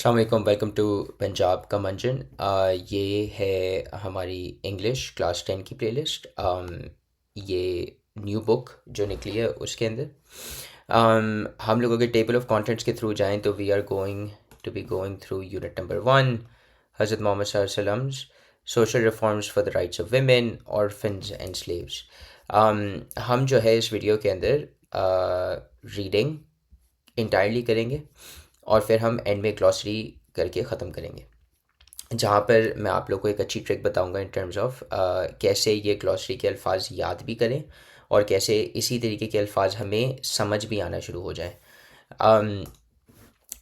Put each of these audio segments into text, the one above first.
अस्सलाम वालेकुम, welcome to Punjab का मंजन। ये है हमारी इंग्लिश क्लास 10 की प्लेलिस्ट। ये न्यू बुक जो निकली है उसके अंदर हम लोग अगर टेबल ऑफ कंटेंट्स के थ्रू जाएं तो we are going to be going through unit number 1, हज़रत मोहम्मद सल्लल्लाहु social reforms for the rights of women, orphans and slaves. हम जो है इस वीडियो के अंदर रीडिंग इंटायरली करेंगे और फिर हम एंड में ग्लॉसरी करके ख़त्म करेंगे, जहाँ पर मैं आप लोग को एक अच्छी ट्रिक बताऊंगा इन टर्म्स ऑफ कैसे ये ग्लॉसरी के अल्फाज याद भी करें और कैसे इसी तरीके के अल्फाज हमें समझ भी आना शुरू हो जाए।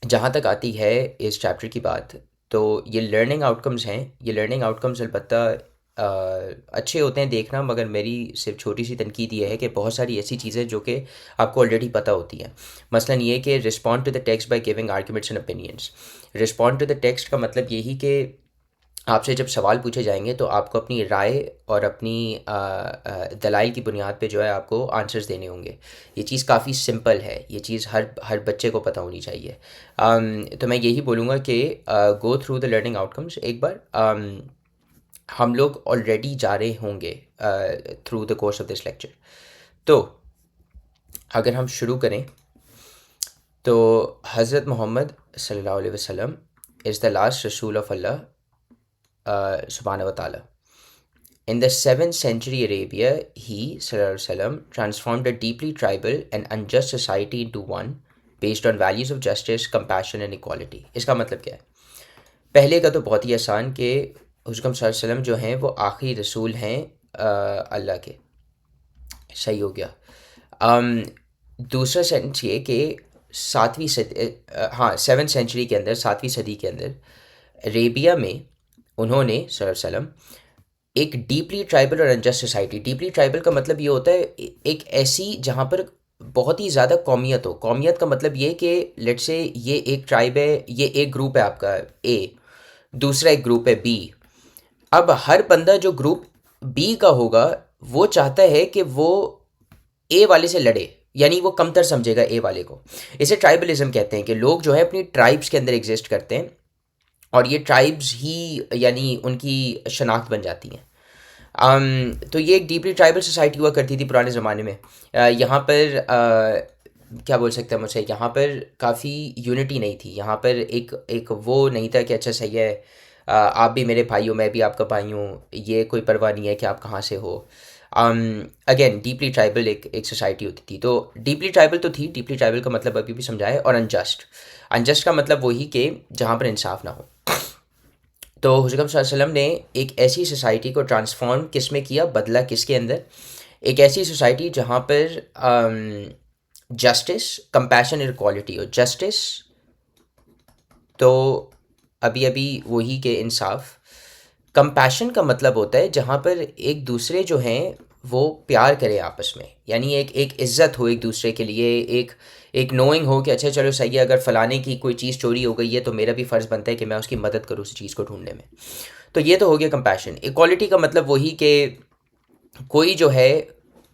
जहाँ तक आती है इस चैप्टर की बात, तो ये लर्निंग आउटकम्स हैं। ये लर्निंग आउटकम्स अलबत्ता अच्छे होते हैं देखना, मगर मेरी सिर्फ छोटी सी तनकीद ये है कि बहुत सारी ऐसी चीज़ें जो कि आपको ऑलरेडी पता होती हैं। मसलन ये कि respond to the text by giving arguments and opinions. Respond to the text का मतलब यही कि आपसे जब सवाल पूछे जाएंगे तो आपको अपनी राय और अपनी दलाइल की बुनियाद पे जो है आपको आंसर्स देने होंगे। ये चीज़ काफ़ी सिंपल है, ये चीज़ हर हर बच्चे को पता होनी चाहिए। तो मैं यही बोलूँगा कि go through the learning outcomes एक बार। हम लोग ऑलरेडी जा रहे होंगे through the course of this lecture. तो अगर हम शुरू करें तो हज़रत मोहम्मद सल्लल्लाहु अलैहि वसल्लम इज़ द लास्ट रसूल of Allah subhanahu wa ta'ala. In the 7th century Arabia, he sallallahu alaihi wasallam transformed a deeply tribal and unjust society into one based on values of justice, compassion and equality. इसका मतलब क्या है? पहले का तो बहुत ही आसान कि हुज़ुर सल्लल्लाहु अलैहि वसल्लम जो हैं वो आखिरी रसूल हैं अल्लाह के। सही हो गया। दूसरा सेंस ये कि सातवीं सदी, हाँ 7th सेंचुरी के अंदर, 7वीं सदी के अंदर अरेबिया में उन्होंने सल्लल्लाहु अलैहि वसल्लम एक डीपली ट्राइबल और अनजस्ट सोसाइटी। डीपली ट्राइबल का मतलब ये होता है एक ऐसी जहाँ पर बहुत ही ज़्यादा कौमियत हो। कौमियत का मतलब ये कि लेट्स से ये एक ट्राइब है, ये एक ग्रुप है आपका ए, दूसरा एक ग्रुप है बी। अब हर बंदा जो ग्रुप बी का होगा वो चाहता है कि वो ए वाले से लड़े, यानी वो कमतर समझेगा ए वाले को। इसे ट्राइबलिज्म कहते हैं कि लोग जो है अपनी ट्राइब्स के अंदर एग्जिस्ट करते हैं और ये ट्राइब्स ही यानी उनकी शनाख्त बन जाती हैं। तो ये एक डीपली ट्राइबल सोसाइटी हुआ करती थी पुराने ज़माने में। यहाँ पर क्या बोल सकते हैं मुझसे, यहाँ पर काफ़ी यूनिटी नहीं थी। यहाँ पर एक एक वो नहीं था कि अच्छा सही है, आप भी मेरे भाई हो, मैं भी आपका भाई हूँ, ये कोई परवाह नहीं है कि आप कहाँ से हो। अगेन डीपली ट्राइबल एक सोसाइटी होती थी। तो डीपली ट्राइबल तो थी, डीपली ट्राइबल का मतलब अभी भी समझाए। और अनजस्ट, अनजस्ट का मतलब वही कि जहाँ पर इंसाफ ना हो। तो हुज़ूर सल्लल्लाहु अलैहि वसल्लम ने एक ऐसी सोसाइटी को ट्रांसफॉर्म किस में किया, बदला किसके अंदर? एक ऐसी सोसाइटी जहाँ पर जस्टिस, कंपैशन और इक्वालिटी हो। जस्टिस तो अभी अभी वही के इंसाफ। कंपैशन का मतलब होता है जहाँ पर एक दूसरे जो हैं वो प्यार करें आपस में, यानी एक एक इज़्ज़त हो एक दूसरे के लिए, एक एक नोइंग हो कि अच्छा चलो सही है, अगर फ़लाने की कोई चीज़ चोरी हो गई है तो मेरा भी फ़र्ज़ बनता है कि मैं उसकी मदद करूँ उस चीज़ को ढूंढने में। तो ये तो हो गया कंपैशन। इक्वालिटी का मतलब वही कि कोई जो है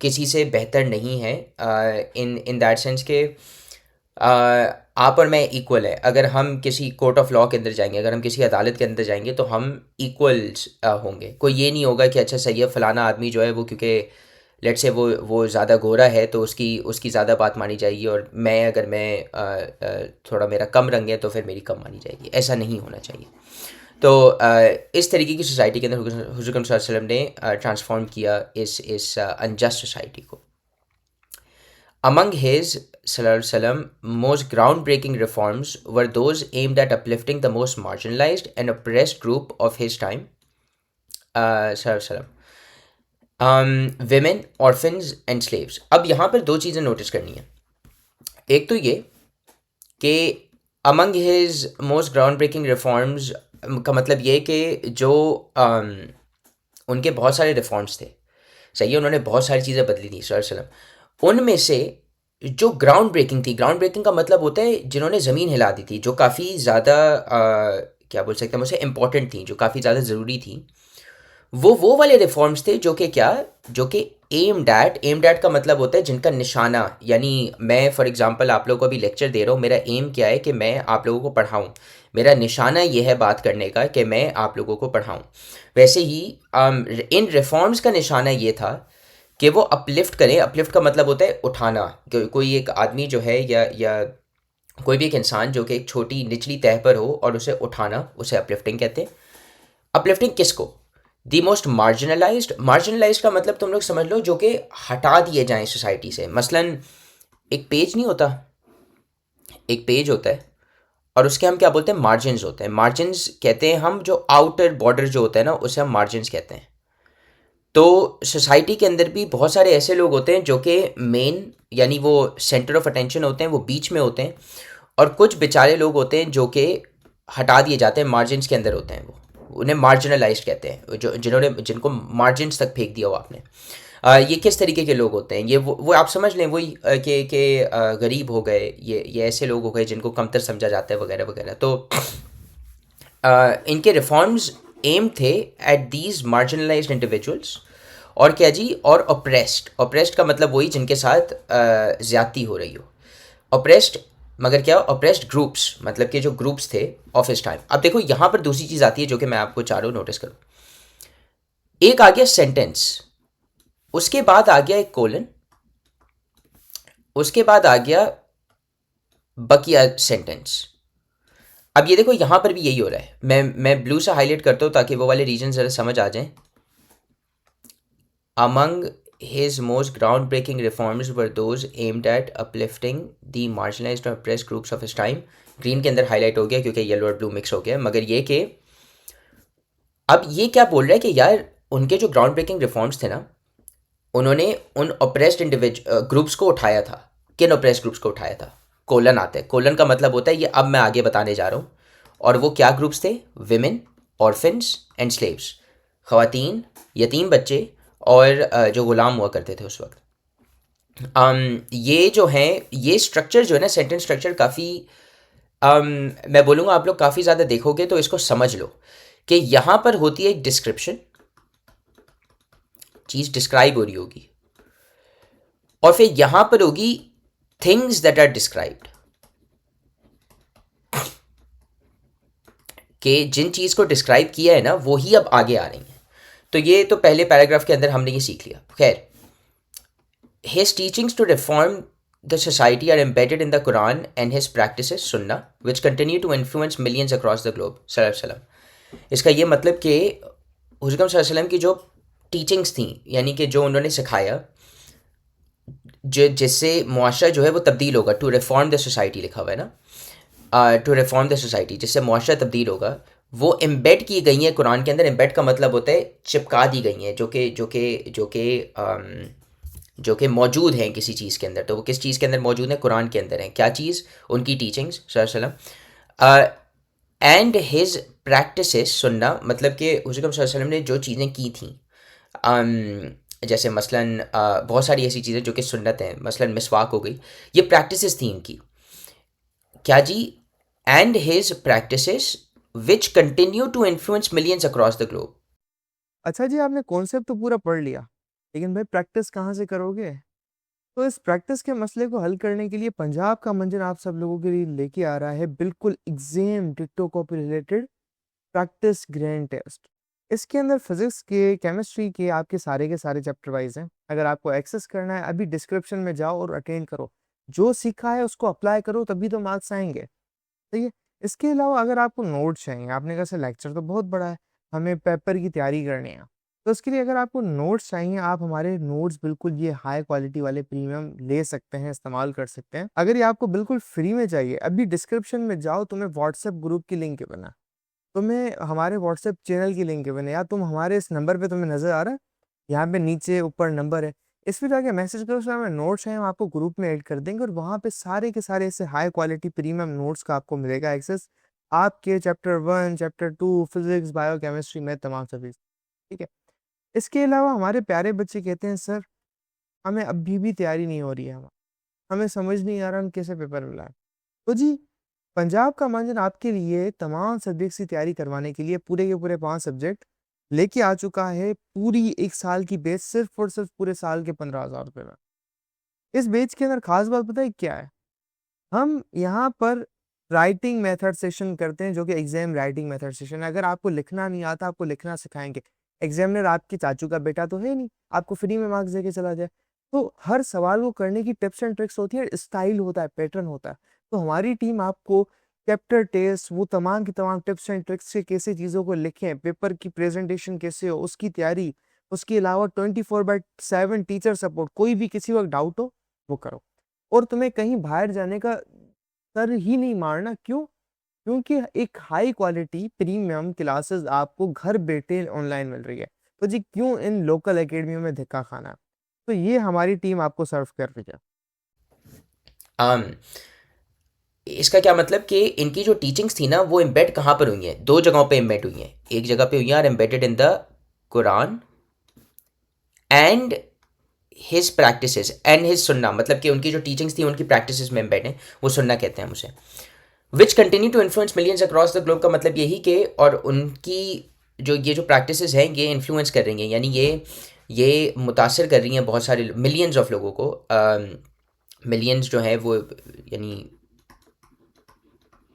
किसी से बेहतर नहीं है, इन इन दैट सेंस के आप और मैं इक्वल है। अगर हम किसी कोर्ट ऑफ लॉ के अंदर जाएंगे, अगर हम किसी अदालत के अंदर जाएंगे तो हम इक्वल्स होंगे। कोई ये नहीं होगा कि अच्छा सही है फ़लाना आदमी जो है वो क्योंकि लेट से वो ज़्यादा गोरा है तो उसकी उसकी ज़्यादा बात मानी जाएगी, और मैं अगर मैं थोड़ा मेरा कम रंग है तो फिर मेरी कम मानी जाएगी। ऐसा नहीं होना चाहिए। तो इस तरीके की सोसाइटी के अंदर हुज़ूर सल्लल्लाहु अलैहि वसल्लम ने ट्रांसफॉर्म किया इस अनजस्ट सोसाइटी को। Among his sallallahu alaihi wasallam, most groundbreaking reforms were those aimed at uplifting the most marginalized and oppressed group of his time, sallallahu alaihi wasallam. Women, orphans and slaves. अब यहाँ पर दो चीज़ें notice करनी है। एक तो ये कि among his most groundbreaking reforms का मतलब ये कि जो उनके बहुत सारे रिफॉर्म्स थे, सही है, उन्होंने बहुत सारी चीज़ें बदली थी सल्लल्लाहु अलैहि वसल्लम। उनमें से जो ग्राउंड ब्रेकिंग थी, ग्राउंड ब्रेकिंग का मतलब होता है जिन्होंने ज़मीन हिला दी थी, जो काफ़ी ज़्यादा क्या बोल सकते हैं मुझसे, इम्पॉर्टेंट थी, जो काफ़ी ज़्यादा ज़रूरी थी, वो वाले रिफॉर्म्स थे जो कि क्या, जो कि एम्ड एट का मतलब होता है जिनका निशाना, यानी मैं फॉर एग्जांपल आप लोगों को अभी लेक्चर दे रहा हूँ, मेरा एम क्या है कि मैं आप लोगों को पढ़ाऊँ, मेरा निशाना ये है बात करने का कि मैं आप लोगों को पढ़ाऊँ। वैसे ही इन रिफॉर्म्स का निशाना ये था कि वो अपलिफ्ट करें। अपलिफ्ट का मतलब होता है उठाना। कोई एक आदमी जो है या कोई भी एक इंसान जो कि एक छोटी निचली तह पर हो और उसे उठाना, उसे अपलिफ्टिंग कहते हैं। अपलिफ्टिंग किसको? The most marginalised. मार्जिनलाइज्ड का मतलब तुम लोग समझ लो जो कि हटा दिए जाएं सोसाइटी से। मसलन एक पेज नहीं होता, एक पेज होता है और उसके हम क्या बोलते हैं? मार्जिन्स होते हैं। मार्जिन्स कहते हैं हम जो आउटर बॉर्डर जो होता है ना, उसे हम मार्जिन्स कहते हैं। तो सोसाइटी के अंदर भी बहुत सारे ऐसे लोग होते हैं जो कि मेन, यानी वो सेंटर ऑफ अटेंशन होते हैं, वो बीच में होते हैं। और कुछ बेचारे लोग होते हैं जो कि हटा दिए जाते हैं, मार्जिन्स के अंदर होते हैं। वो उन्हें मार्जिनलाइज्ड कहते हैं, जो जिनको मार्जिन्स तक फेंक दिया हो आपने। ये किस तरीके के लोग होते हैं? ये वो आप समझ लें वही कि गरीब हो गए, ये ऐसे लोग हो गए जिनको कमतर समझा जाता है वगैरह वगैरह। तो इनके रिफॉर्म्स एम थे एट दीज मार्जिनलाइज्ड इंडिविजुअल्स। और क्या जी? और ऑप्रेस्ड। ऑप्रेस्ड का मतलब वही जिनके साथ ज़्यादती हो रही हो। ऑप्रेस्ड, मगर क्या? ऑप्रेस्ड ग्रुप्स, मतलब कि जो ग्रुप्स थे ऑफ इस टाइम। अब देखो यहाँ पर दूसरी चीज़ आती है जो कि मैं आपको चारों नोटिस करूँ। एक आ गया सेंटेंस, उसके बाद आ गया एक कोलन, उसके बाद आ गया बकिया सेंटेंस। अब ये देखो यहाँ पर भी यही हो रहा है। मैं ब्लू से हाईलाइट करता हूँ ताकि वो वाले रीजन ज़रा समझ आ जाएं। Among his most groundbreaking reforms were those aimed at uplifting the marginalized और oppressed groups of his time। Green के अंदर हाईलाइट हो गया क्योंकि येलो और ब्लू मिक्स हो गया। मगर ये कि अब ये क्या बोल रहा है कि यार उनके जो ग्राउंड ब्रेकिंग रिफॉर्म्स थे ना, उन्होंने उन ऑप्रेस्ड ग्रुप्स को उठाया था। किन ऑप्रेस्ड ग्रुप्स को उठाया था? कोलन आता है। कोलन का मतलब होता है ये, अब मैं आगे बताने जा रहा हूँ। और वो क्या ग्रुप्स थे? Women, orphans and slaves. ख़वातीन, यतीम बच्चे और जो ग़ुलाम हुआ करते थे उस वक्त। ये जो हैं, ये स्ट्रक्चर जो है ना, सेंटेंस स्ट्रक्चर काफ़ी मैं बोलूँगा आप लोग काफ़ी ज़्यादा देखोगे तो इसको समझ लो कि यहाँ पर होती है एक डिस्क्रिप्शन, चीज़ डिस्क्राइब हो रही होगी, और फिर यहां पर होगी थिंग्स दैट आर डिस्क्राइब्ड, कि जिन चीज़ को डिस्क्राइब किया है ना वो ही अब आगे आ रही हैं। तो ये तो पहले पैराग्राफ के अंदर हमने ये सीख लिया। खैर, his teachings to reform the society are embedded in the Quran and his practices सुन्ना which continue to influence millions across the globe सल्लम। इसका ये मतलब कि हुज़ुर सल्लम की जो टीचिंग्स थी, यानी कि जो उन्होंने सिखाया, जो जिससे मुआशरा जो है वो तब्दील होगा। टू रिफॉर्म द सोसाइटी लिखा हुआ है ना, टू रिफॉर्म द सोसाइटी, जिससे मुआशरा तब्दील होगा, वो एम्बेड की गई हैं कुरान के अंदर। एम्बेड का मतलब होता है चिपका दी गई हैं, जो कि मौजूद हैं किसी चीज़ के अंदर। तो वो किस चीज़ के अंदर मौजूद है? कुरान के अंदर है। क्या चीज़? उनकी टीचिंग्स सल्लल्लाहु अलैहि वसल्लम। एंड हिज प्रैक्टिसेस सुन्ना, मतलब कि हुज़ूर सल्लल्लाहु अलैहि वसल्लम ने जो चीज़ें की थी, जैसे मसलन बहुत सारी ऐसी चीज़ें जो कि सुन्नत हैं, मसलन मिसवाक हो गई, ये प्रैक्टिसेस थी इनकी। क्या जी? And his practices which continue to influence millions across the globe. अच्छा जी, आपने कॉन्सेप्ट तो पूरा पढ़ लिया, लेकिन भाई प्रैक्टिस कहाँ से करोगे? तो इस प्रैक्टिस के मसले को हल करने के लिए पंजाब का मंजर आप सब लोगों के लिए लेके आ रहा है बिल्कुल एग्जाम डिक्टो copy related practice grand test. इसके अंदर फिजिक्स के, केमिस्ट्री के आपके सारे के सारे चैप्टर वाइज हैं। अगर आपको एक्सेस करना है, अभी डिस्क्रिप्शन में जाओ और अटेंड करो। जो सीखा है उसको अप्लाई करो, तभी तो मार्क्स आएंगे। ठीक है। इसके अलावा अगर आपको नोट्स चाहिए, आपने कहा लेक्चर तो बहुत बड़ा है, हमें पेपर की तैयारी करनी है, तो उसके लिए अगर आपको नोट्स चाहिए, आप हमारे नोट्स बिल्कुल ये हाई क्वालिटी वाले प्रीमियम ले सकते हैं, इस्तेमाल कर सकते हैं। अगर ये आपको बिल्कुल फ्री में चाहिए, अभी डिस्क्रिप्शन में जाओ, तुम्हें व्हाट्सएप ग्रुप की लिंक बना, तुम्हें हमारे व्हाट्सएप चैनल की लिंक बने, या तुम हमारे इस नंबर पे तुम्हें नजर आ रहा है, यहाँ पे नीचे ऊपर नंबर है, इस पे जाके मैसेज करो, उसमें हमें नोट्स हैं, हम आपको ग्रुप में ऐड कर देंगे, और वहाँ पे सारे के सारे ऐसे हाई क्वालिटी प्रीमियम नोट्स का आपको मिलेगा एक्सेस, आपके chapter 1, chapter 2, physics, bio chemistry में तमाम सभी। ठीक है। इसके अलावा हमारे प्यारे बच्चे कहते हैं सर, हमें अभी भी तैयारी नहीं हो रही है, हमें समझ नहीं आ रहा हम कैसे पेपर मिला है। तो जी, पंजाब का मंजन आपके लिए तमाम सब्जेक्ट्स की तैयारी करवाने के लिए पूरे के पूरे 5 सब्जेक्ट लेके आ चुका है पूरी 1 साल की बैच सिर्फ और सिर्फ पूरे साल के 15,000 रुपए में। इस बैच के अंदर खास बात पता है क्या है? हम यहाँ पर राइटिंग मेथड सेशन करते हैं, जो कि एग्जाम राइटिंग मेथड सेशन है। अगर आपको लिखना नहीं आता, आपको लिखना सिखाएंगे। एग्जामिनर आपके चाचू का बेटा तो है नहीं, आपको फ्री में मार्क्स देके चला जाए। तो हर सवाल को करने की टिप्स एंड ट्रिक्स होती है, स्टाइल होता है, पैटर्न होता है। तो हमारी टीम आपको चैप्टर टेस्ट, वो तमाम की तमाम टिप्स एंड ट्रिक्स से कैसे चीज़ों को लिखें, पेपर की प्रेजेंटेशन कैसे हो, उसकी तैयारी, उसके अलावा 24/7 टीचर सपोर्ट, कोई भी किसी वक्त डाउट हो वो करो। और तुम्हें कहीं बाहर जाने का सर ही नहीं मारना। क्यों? क्योंकि एक हाई क्वालिटी प्रीमियम क्लासेस आपको घर बैठे ऑनलाइन मिल रही है। तो जी क्यों इन लोकल एकेडमियों में धक्का खाना है? तो ये हमारी टीम आपको सर्व कर रही है। um, इसका क्या मतलब कि इनकी जो टीचिंग्स थी ना वो एम्बेड कहाँ पर हुई हैं? दो जगहों पे एम्बेड हुई हैं। एक जगह पे हुई हैं, are embedded in the Quran and his practices and his sunnah, मतलब कि उनकी जो टीचिंग्स थी उनकी प्रैक्टिसेस में एम्बेड हैं, वो सुन्ना कहते हैं उसे। Which continue to influence millions across the globe का मतलब यही कि, और उनकी जो ये जो प्रैक्टिसेस हैं ये इन्फ्लुएंस कर रही हैं, यानी ये मुतासर कर रही हैं बहुत सारे मिलियंस ऑफ लोगों को। मिलियंस जो है वो यानी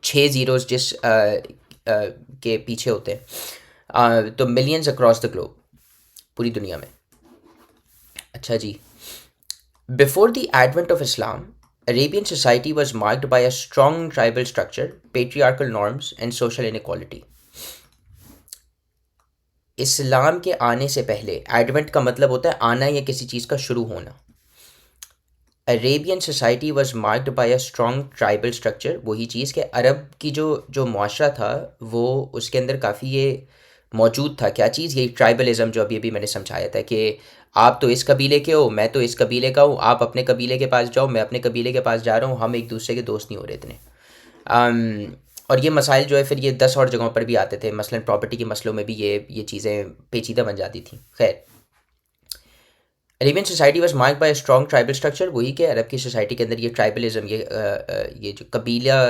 6 zeros जिस के पीछे होते हैं, तो मिलियंस अक्रॉस द ग्लोब, पूरी दुनिया में। अच्छा जी, before the advent of Islam, Arabian society was marked by a strong tribal structure, patriarchal norms, and social inequality. इस्लाम के आने से पहले, एडवेंट का मतलब होता है आना या किसी चीज़ का शुरू होना। Arabian society was marked by a strong tribal structure, वही चीज़ कि अरब की जो जो मुआशरा था वो उसके अंदर काफ़ी ये मौजूद था। क्या चीज़? यही ट्राइबलिज्म जो अभी मैंने समझाया था कि आप तो इस कबीले के हो, मैं तो इस कबीले का हूँ, आप अपने कबीले के पास जाओ, मैं अपने कबीले के पास जा रहा हूँ, हम एक दूसरे के दोस्त नहीं हो रहे इतने। और ये मसाइल जो है फिर ये 10 और जगहों पर भी आते थे, मसलन प्रॉपर्टी के मसलों में भी ये चीज़ें पेचीदा बन जाती थी। खैर, Arabian society was marked by strong tribal structure, वही कि अरब की सोसाइटी के अंदर ये ट्राइबलिज्म, ये जो कबीला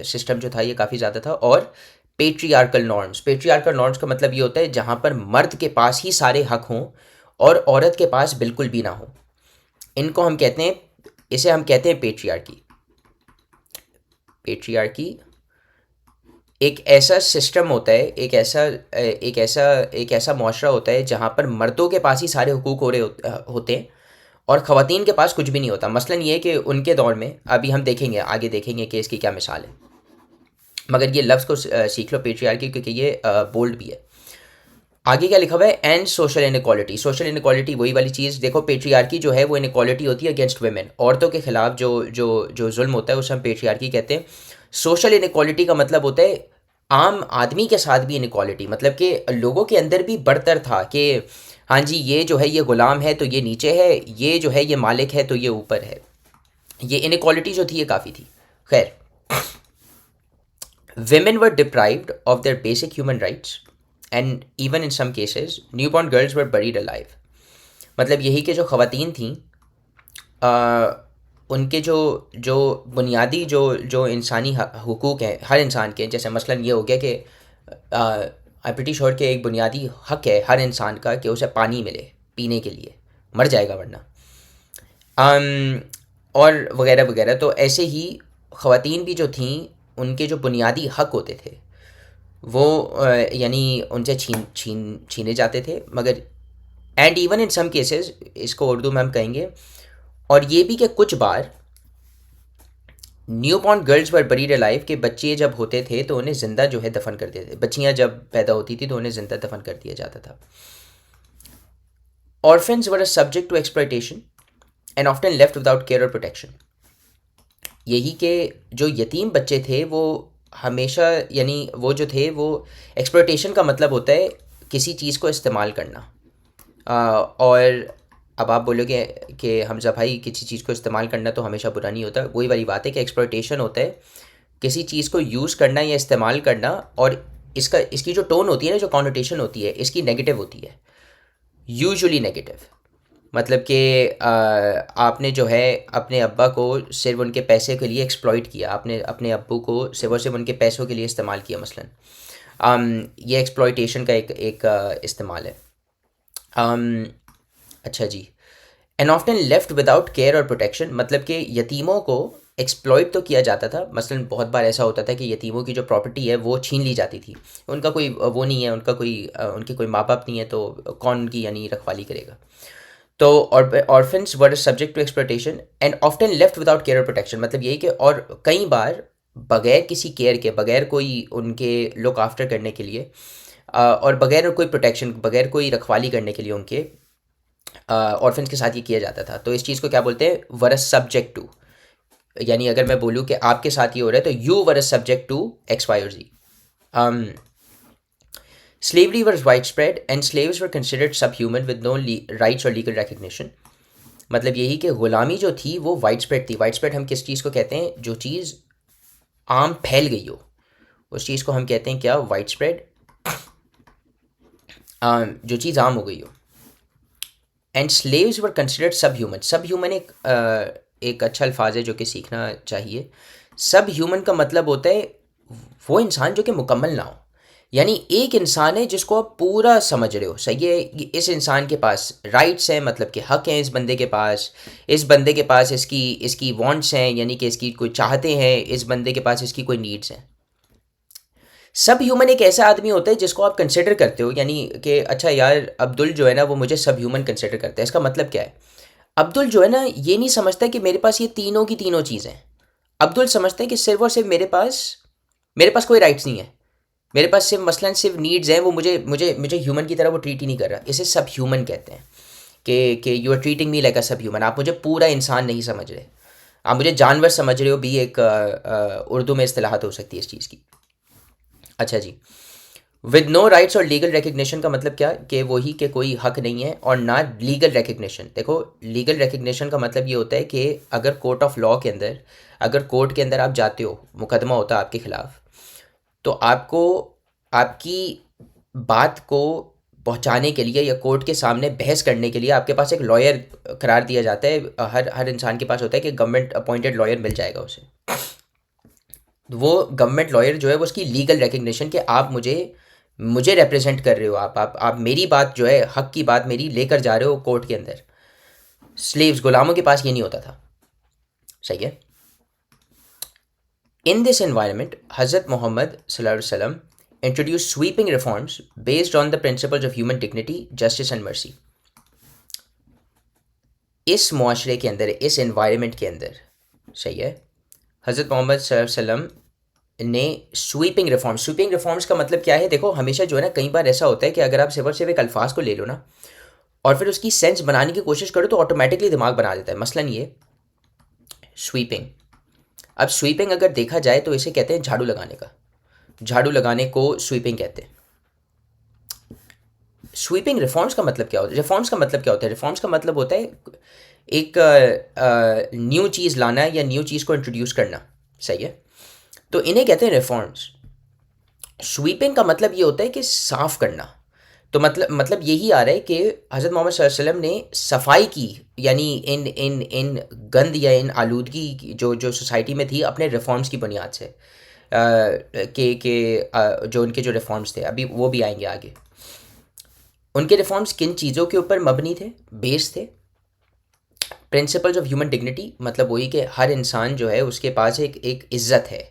सिस्टम जो था ये काफ़ी ज़्यादा था। और पेट्रियार्कल नॉर्म्स, पेट्रियार्कल नॉर्म्स का मतलब ये होता है जहाँ पर मर्द के पास ही सारे हक हों और औरत के पास बिल्कुल भी ना हो। इनको हम कहते हैं, इसे हम कहते हैं पेट्रियार्की। पेट्रियार्की एक ऐसा सिस्टम होता है, एक ऐसा मुआशरा होता है जहाँ पर मर्दों के पास ही सारे हुकूक हो रहे होते हैं और ख़वातीन के पास कुछ भी नहीं होता। मसलन ये कि उनके दौर में, अभी हम देखेंगे आगे देखेंगे कि इसकी क्या मिसाल है, मगर ये लफ्ज़ को सीख लो पेट्रियार्की, क्योंकि ये बोल्ड भी है। आगे क्या लिखा हुआ है? And social inequality. Social inequality वही वाली चीज़, देखो पेट्रियार्की जो है वो इनक्वालिटी होती है अगेंस्ट वेमेन, औरतों के खिलाफ जो जो जो जुल्म होता है उसे हम पेट्रियार्की कहते हैं। सोशल इनक्वालिटी का मतलब होता है आम आदमी के साथ भी इनक्वालिटी, मतलब कि लोगों के अंदर भी बढ़तर था कि हाँ जी ये जो है ये ग़ुलाम है तो ये नीचे है, ये जो है ये मालिक है तो ये ऊपर है। ये इनक्वालिटी जो थी ये काफ़ी थी। खैर, women were deprived of their basic human rights and even in some cases newborn girls were buried alive. मतलब यही कि जो ख़वातीन थीं, उनके जो जो बुनियादी जो जो इंसानी हुकूक हैं हर इंसान के, जैसे मसलन ये हो गया कि आई प्रिटी श्योर के एक बुनियादी हक है हर इंसान का कि उसे पानी मिले पीने के लिए, मर जाएगा वरना, और वगैरह वगैरह। तो ऐसे ही ख़वातीन भी जो थीं उनके जो बुनियादी हक होते थे वो यानी उनसे छीने जाते थे। मगर and even in some cases, इसको उर्दू में हम कहेंगे, और ये भी कि कुछ बार newborn girls were buried alive, के बच्चे जब होते थे तो उन्हें ज़िंदा जो है दफन कर देते थे। बच्चियाँ जब पैदा होती थी तो उन्हें ज़िंदा दफन कर दिया जाता था। Orphans were subject to exploitation and often left without care और प्रोटेक्शन। यही के जो यतीम बच्चे थे वो हमेशा, यानी वो जो थे वो, एक्सप्लॉयटेशन का मतलब होता है किसी चीज़ को इस्तेमाल करना। और अब आप बोलोगे कि हमज़ा भाई किसी चीज़ को इस्तेमाल करना तो हमेशा बुरा नहीं होता। वही वाली बात है कि एक्सप्लॉयटेशन होता है किसी चीज़ को यूज़ करना या इस्तेमाल करना, और इसकी जो टोन होती है ना, जो कॉनोटेशन होती है, इसकी नेगेटिव होती है, यूजुअली नेगेटिव। मतलब कि आपने जो है अपने अब्बा को सिर्फ उनके पैसे के लिए एक्सप्लॉइट किया, आपने अपने अब्बू को सिर्फ और सिर्फ उनके पैसों के लिए इस्तेमाल किया मसलन। ये एक्सप्लॉयटेशन का एक इस्तेमाल है। अच्छा जी। And often left without care और प्रोटेक्शन, मतलब कि यतीमों को एक्सप्लॉइट तो किया जाता था। मसलन बहुत बार ऐसा होता था कि यतीमों की जो प्रॉपर्टी है वो छीन ली जाती थी। उनका कोई वो नहीं है, उनके कोई माँ बाप नहीं है, तो कौन उनकी यानी रखवाली करेगा। तो orphans were subject to exploitation and often left without care और प्रोटेक्शन, मतलब यही कि और कई बार बगैर किसी केयर के, बगैर कोई उनके लुक आफ्टर करने के लिए और बगैर कोई प्रोटेक्शन, बगैर कोई रखवाली करने के लिए उनके ऑर्फन्स के साथ ये किया जाता था। तो इस चीज़ को क्या बोलते हैं, वर सब्जेक्ट टू। यानी अगर मैं बोलूँ कि आपके साथ ये हो रहा है तो you were subject to X Y और Z. Slavery was widespread and slaves were considered subhuman with no rights or legal recognition. मतलब यही कि ग़ुलामी जो थी वो वाइड स्प्रेड थी। वाइड स्प्रेड हम किस चीज़ को कहते हैं, जो चीज़ आम फैल गई हो, उस चीज़ को हम कहते हैं क्या, वाइड स्प्रेड। जो चीज़ आम हो गई हो। एंड स्लेव्स वर कंसिडर्ड सब ह्यूमन। सब ह्यूमन एक अच्छा अल्फाज है जो कि सीखना चाहिए। सब ह्यूमन का मतलब होता है वो इंसान जो कि मुकम्मल ना हो। यानी एक इंसान है जिसको आप पूरा समझ रहे हो, सही है, इस इंसान के पास राइट्स हैं, मतलब कि हक हैं इस बंदे के पास, इस बंदे के पास इसकी इसकी वांट्स हैं, यानी कि इसकी कोई चाहते हैं, इस बंदे के पास इसकी कोई नीड्स हैं। सब ह्यूमन एक ऐसा आदमी होता है जिसको आप कंसिडर करते हो, यानी कि अच्छा यार अब्दुल जो है ना वो मुझे सब ह्यूमन कंसिडर करता है। इसका मतलब क्या है, अब्दुल जो है ना ये नहीं समझता कि मेरे पास ये तीनों की तीनों चीज़ें हैं। अब्दुल समझता है कि सिर्फ और सिर्फ मेरे पास कोई राइट्स नहीं है, मेरे पास सिर्फ मसलन सिर्फ नीड्स हैं, वो मुझे मुझे मुझे ह्यूमन की तरह वो ट्रीट ही नहीं कर रहा। इसे सब ह्यूमन कहते हैं कि you are treating me like a subhuman. आप मुझे पूरा इंसान नहीं समझ रहे, आप मुझे जानवर समझ रहे हो भी। एक उर्दू में इस्तिलाहत हो सकती है इस चीज़ की। अच्छा जी। विद नो राइट्स और लीगल रिकग्निशन का मतलब क्या, कि वही कि कोई हक नहीं है और ना लीगल रिकग्निशन। देखो लीगल रिकग्निशन का मतलब ये होता है कि अगर कोर्ट ऑफ लॉ के अंदर, अगर कोर्ट के अंदर आप जाते हो, मुकदमा होता है आपके खिलाफ, तो आपको आपकी बात को पहुंचाने के लिए या कोर्ट के सामने बहस करने के लिए आपके पास एक लॉयर करार दिया जाता है। हर हर इंसान के पास होता है कि गवर्नमेंट अपॉइंटेड लॉयर मिल जाएगा उसे। वो गवर्नमेंट लॉयर जो है वो उसकी लीगल रिकग्निशन कि आप मुझे मुझे रिप्रेजेंट कर रहे हो, आप मेरी बात जो है, हक की बात मेरी लेकर जा रहे हो कोर्ट के अंदर। स्लेव्स, गुलामों के पास ये नहीं होता था, सही है। इन दिस एनवायरनमेंट हज़रत मोहम्मद सल्लल्लाहु अलैहि वसल्लम introduced sweeping reforms based on the principles of human dignity, justice and mercy. इस मुआशरे के अंदर, इस एनवायरनमेंट के अंदर, सही है, हज़रत मोहम्मद सल्लल्लाहु अलैहि वसल्लम ने स्वीपिंग रिफॉर्म्स का मतलब क्या है। देखो हमेशा जो है ना, कई बार ऐसा होता है कि अगर आप सिर्फ और सिर्फ एक अल्फाज को ले लो ना और फिर उसकी सेंस बनाने की कोशिश करो तो ऑटोमेटिकली दिमाग बना देता है। मसलन ये स्वीपिंग, अब स्वीपिंग अगर देखा जाए तो इसे कहते हैं झाड़ू लगाने का, झाड़ू लगाने को स्वीपिंग कहते हैं। स्वीपिंग रिफॉर्म्स का मतलब क्या होता है, रिफॉर्म्स का मतलब क्या होता है, रिफॉर्म्स का मतलब होता है एक न्यू चीज़ लाना या न्यू चीज़ को इंट्रोड्यूस करना, सही है। तो इन्हें कहते हैं रिफॉर्म्स। स्वीपिंग का मतलब ये होता है कि साफ़ करना। तो मतलब यही आ रहा है कि हज़रत मोहम्मद सल्लल्लाहु अलैहि वसल्लम ने सफाई की, यानी इन गंद या इन आलूदगी जो जो सोसाइटी में थी अपने रिफॉर्म्स की बुनियाद से, जो उनके जो रिफॉर्म्स थे, अभी वो भी आएंगे आगे। उनके रिफॉर्म्स किन चीज़ों के ऊपर मबनी थे, बेस थे। प्रिंसिपल्स ऑफ ह्यूमन डिग्निटी, मतलब वही कि हर इंसान जो है उसके पास एक इज़्ज़त है,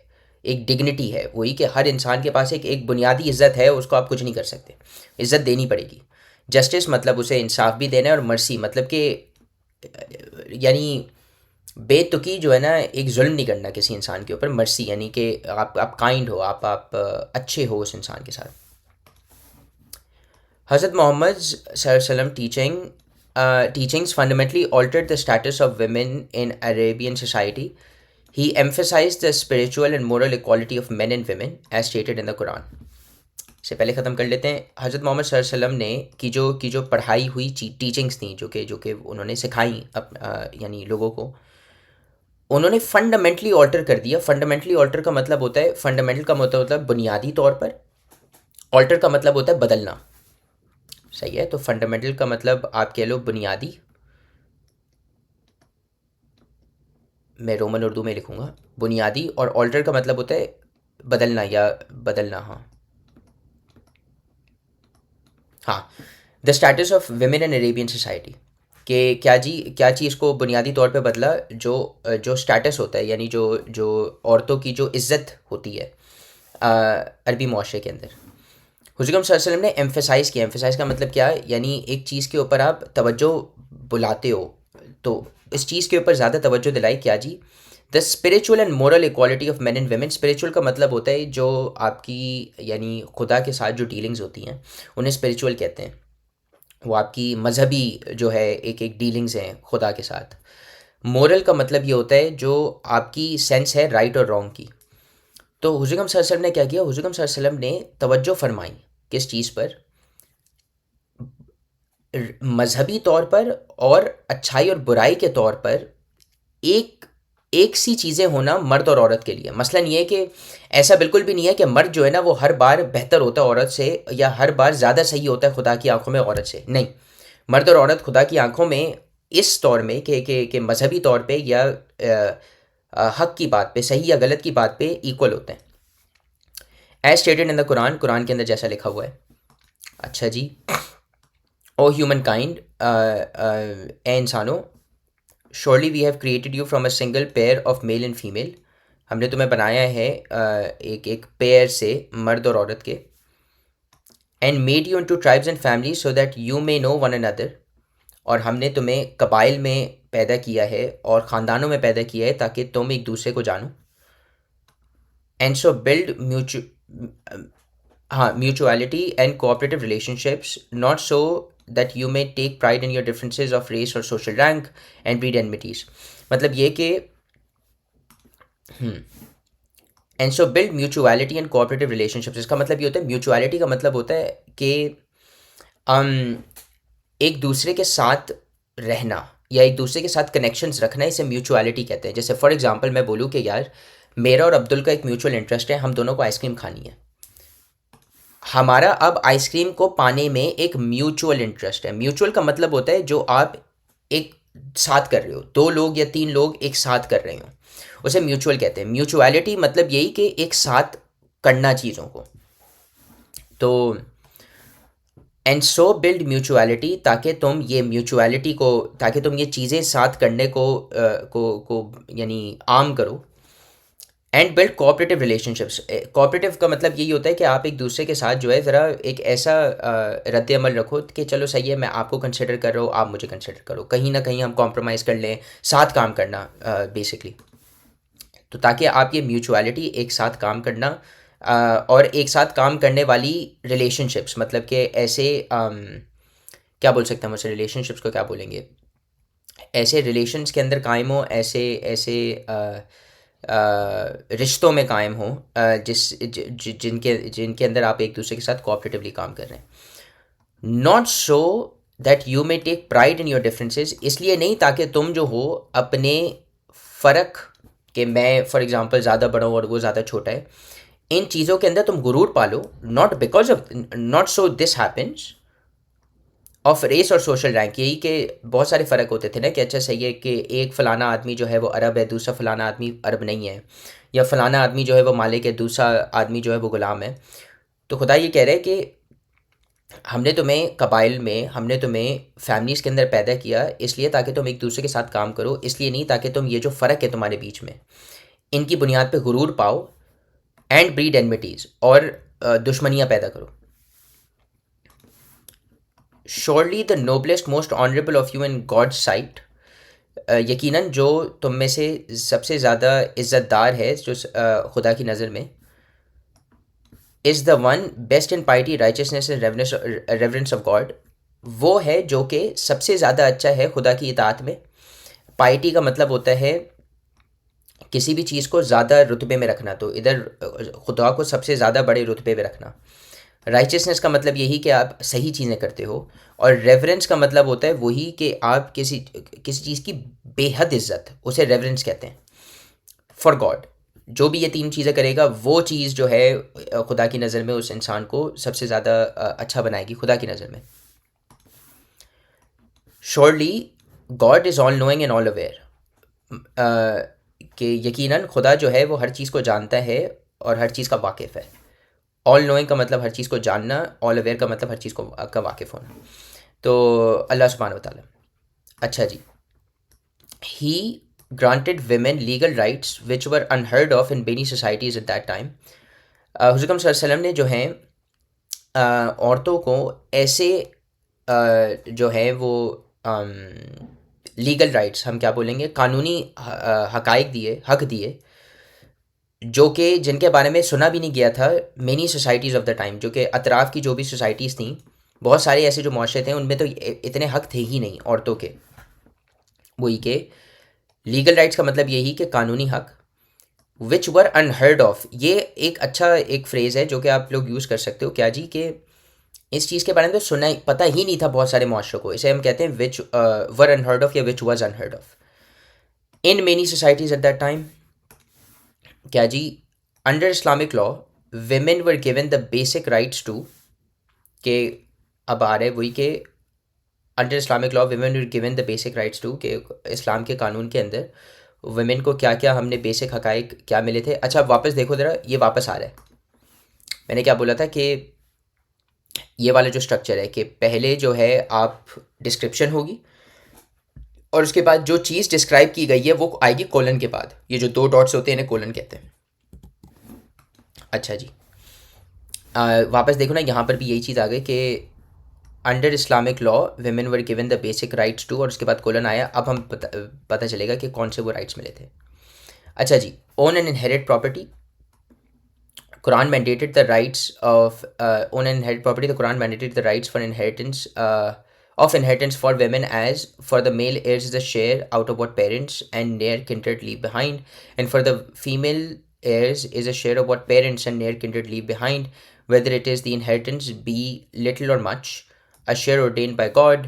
एक डिग्निटी है। वही कि हर इंसान के पास एक बुनियादी इज़्ज़त है, उसको आप कुछ नहीं कर सकते, इज़्ज़त देनी पड़ेगी। जस्टिस मतलब उसे इंसाफ भी देना है, और मर्सी मतलब कि यानी बेतुकी जो है ना, एक जुल्म नहीं करना किसी इंसान के ऊपर। मर्सी यानी कि आप काइंड हो, आप अच्छे हो उस इंसान के साथ। Hazrat Muhammad's sallam teachings fundamentally altered the status of women in Arabian society. He emphasized the spiritual and moral equality of men and women as stated in the Quran. से पहले ख़त्म कर लेते हैं। हज़रत मोहम्मद सल्लल्लाहु अलैहि वसल्लम ने जो पढ़ाई हुई टीचिंग्स थी, जो कि उन्होंने सिखाई यानी लोगों को, उन्होंने फंडामेंटली ऑल्टर कर दिया। फंडामेंटली ऑल्टर का मतलब होता है, फंडामेंटल का मतलब होता है बुनियादी तौर पर, ऑल्टर का मतलब होता है बदलना, सही है। तो फंडामेंटल का मतलब आप कह लो बुनियादी, मैं रोमन उर्दू में लिखूँगा बुनियादी, और ऑल्टर का मतलब होता है बदलना या बदलना, हाँ। हाँ, the status of women in Arabian society, कि क्या चीज़ को बुनियादी तौर पे बदला, जो स्टेटस होता है, यानी जो जो औरतों की जो इज़्ज़त होती है अरबी मुआशरे के अंदर। हुज़ूर सल्लल्लाहु अलैहि वसल्लम ने एम्फेसाइज़ का मतलब क्या है, यानी एक चीज़ के ऊपर आप तवज्जो बुलाते हो, तो इस चीज़ के ऊपर ज़्यादा तवज्जो दिलाई क्या जी। The spiritual and moral equality of men and women. Spiritual का मतलब होता है जो आपकी, यानी खुदा के साथ जो डीलिंग्स होती हैं उन्हें स्पिरिचुअल कहते हैं। वो आपकी मजहबी जो है एक एक डीलिंग्स हैं खुदा के साथ। मोरल का मतलब ये होता है जो आपकी सेंस है राइट और रॉन्ग की। तो हुज़ूर सल्लल्लाहु अलैहि वसल्लम ने क्या किया, हुज़ूर सल्लल्लाहु अलैहि वसल्लम ने तवज्जो फरमाई किस चीज़ पर, मजहबी तौर पर और अच्छाई और बुराई के तौर पर एक एक सी चीज़ें होना मर्द और औरत के लिए। मसलन ये है कि ऐसा बिल्कुल भी नहीं है कि मर्द जो है ना वो हर बार बेहतर होता है औरत से, या हर बार ज़्यादा सही होता है खुदा की आंखों में औरत से। नहीं, मर्द और औरत खुदा की आंखों में इस तौर में कि मजहबी तौर पे या हक की बात पे, सही या गलत की बात पे इक्वल होते हैं, as stated in the Quran. Quran के अंदर जैसा लिखा हुआ है। अच्छा जी। ओ ह्यूमन काइंड, ए इंसानों, surely we have created you from a single pair of male and female. हमने तुम्हें बनाया है एक एक पेयर से, मर्द और औरत के। And made you into tribes and families so that you may know one another. और हमने तुम्हें कबाइल में पैदा किया है और ख़ानदानों में पैदा किया है ताकि तुम एक दूसरे को जानो। And so build mutuality and cooperative relationships, not so that you may take pride in your differences of race or social rank and breed enmities. मतलब ये कि and so build mutuality and cooperative relationships. इसका मतलब ये होता है, mutuality का मतलब होता है कि एक दूसरे के साथ रहना या एक दूसरे के साथ कनेक्शंस रखना, इसे म्यूचुअलिटी कहते हैं। जैसे फॉर एग्जांपल मैं बोलूँ कि यार मेरा और अब्दुल का एक म्यूचुअल इंटरेस्ट है, हम दोनों को आइसक्रीम खानी है। हमारा अब आइसक्रीम को पाने में एक म्यूचुअल इंटरेस्ट है। म्यूचुअल का मतलब होता है जो आप एक साथ कर रहे हो, दो लोग या तीन लोग एक साथ कर रहे हो, उसे म्यूचुअल कहते हैं। म्यूचुअलिटी मतलब यही कि एक साथ करना चीज़ों को। तो एंड सो बिल्ड म्यूचुअलिटी, ताकि तुम ये चीज़ें साथ करने को यानी आम करो। And build cooperative relationships. Cooperative का मतलब यही होता है कि आप एक दूसरे के साथ जो है ज़रा एक ऐसा रद्द अमल रखो कि चलो सही है, मैं आपको कंसिडर कर रहा हूँ, आप मुझे कंसिडर करो, कहीं ना कहीं हम कॉम्प्रोमाइज़ कर लें, साथ काम करना बेसिकली। तो ताकि आप ये म्यूचुअलिटी, एक साथ काम करना और एक साथ काम करने वाली रिलेशनशिप्स, मतलब कि ऐसे क्या बोल सकते हैं हम उसे, रिलेशनशिप्स को क्या बोलेंगे, ऐसे रिलेशंस के अंदर कायम हो, ऐसे ऐसे रिश्तों में कायम हो जिनके अंदर आप एक दूसरे के साथ कोऑपरेटिवली काम कर रहे हैं। Not so that you may take pride in your differences, इसलिए नहीं ताकि तुम जो हो अपने फ़र्क, कि मैं फॉर एग्जांपल ज़्यादा बड़ा हूँ और वो ज़्यादा छोटा है, इन चीज़ों के अंदर तुम गुरूर पालो। Not so this happens of race or social rank. यही कि बहुत सारे फ़र्क होते थे ना, कि अच्छा सही है कि एक फ़लाना आदमी जो है वो अरब है, दूसरा फ़लाना आदमी अरब नहीं है, या फ़लाना आदमी जो है वो मालिक है, दूसरा आदमी जो है वो ग़ुलाम है। तो खुदा ये कह रहा है कि हमने तुम्हें कबाइल में, हमने तुम्हें फैमिलीज़ के अंदर पैदा किया इसलिए ताकि तुम एक दूसरे के साथ काम करो, इसलिए नहीं ताकि तुम ये जो फ़र्क है तुम्हारे बीच में, इनकी बुनियाद पे गुरूर पाओ एंड ब्रीड एनमिटीज़, और दुश्मनियाँ पैदा करो। Surely the noblest most honourable of you in God's sight. यकीनन जो तुम में से सबसे ज़्यादा इज़्ज़तदार है जो खुदा की नज़र में, is the one best in पाइटी richness and reverence of God. वो है जो कि सबसे ज़्यादा अच्छा है खुदा की इताअत में। पाइटी का मतलब होता है किसी भी चीज़ को ज़्यादा रुतबे में रखना, तो इधर खुदा को सबसे ज़्यादा बड़े रुतबे में रखना। राइचसनेस का मतलब यही कि आप सही चीज़ें करते हो, और रेवरेंस का मतलब होता है वही कि आप किसी किसी चीज़ की बेहद इज्जत, उसे रेवरेंस कहते हैं फॉर गॉड। जो भी ये तीन चीज़ें करेगा वो चीज़ जो है खुदा की नज़र में उस इंसान को सबसे ज़्यादा अच्छा बनाएगी खुदा की नज़र में। Surely God is all knowing and all aware, कि यकीनन खुदा जो है वो हर चीज़ को जानता है और हर चीज़ का वाकिफ़ है। ऑल नोइंग का मतलब हर चीज़ को जानना, ऑल अवेयर का मतलब हर चीज़ को का वाकिफ़ होना। तो अल्लाह सुब्हानहू व तआला। अच्छा जी, ही granted women legal rights which were unheard of in many societies at that time. हुज़ूर अकरम सल्लल्लाहु अलैहि वसल्लम ने जो है औरतों को ऐसे जो है वो लीगल राइट्स, हम क्या बोलेंगे, कानूनी हकाइक दिए, हक दिए, जो कि जिनके बारे में सुना भी नहीं गया था many societies of the time, जो कि अतराफ़ की जो भी सोसाइटीज़ थी, बहुत सारे ऐसे जो मुआशरे थे उनमें तो इतने हक थे ही नहीं औरतों के। वही के लीगल राइट्स का मतलब यही कि कानूनी हक, विच वर अनहर्ड ऑफ। ये एक अच्छा एक फ्रेज़ है जो कि आप लोग यूज़ कर सकते हो, क्या जी, कि इस चीज़ के बारे में तो सुना पता ही नहीं था बहुत सारे मुआशरों को। इसे हम कहते हैं विच वर अनहर्ड ऑफ या which was unheard of in many societies at that time. क्या जी, under Islamic law women were given the basic rights to, के अब आ रहे वही के under Islamic law women were given the basic rights to, के इस्लाम के कानून के अंदर women को क्या क्या हमने बेसिक हकाइक क्या मिले थे। अच्छा, वापस देखो ज़रा, ये वापस आ रहा है। मैंने क्या बोला था कि ये वाला जो स्ट्रक्चर है कि पहले जो है आप डिस्क्रिप्शन होगी और उसके बाद जो चीज़ डिस्क्राइब की गई है वो आएगी कोलन के बाद। ये जो दो डॉट्स होते हैं इन्हें कोलन कहते हैं। अच्छा जी, वापस देखो ना, यहाँ पर भी यही चीज़ आ गई कि under Islamic law women were given the basic rights too, और उसके बाद कोलन आया। अब हम पता चलेगा कि कौन से वो राइट्स मिले थे। अच्छा जी, own and inherit property, Quran mandated the rights of own and inherit property. The Quran mandated the rights for inheritance of inheritance for women, as for the male heirs is a share out of what parents and near kindred leave behind, and for the female heirs is a share of what parents and near kindred leave behind, whether it is the inheritance be little or much, a share ordained by God.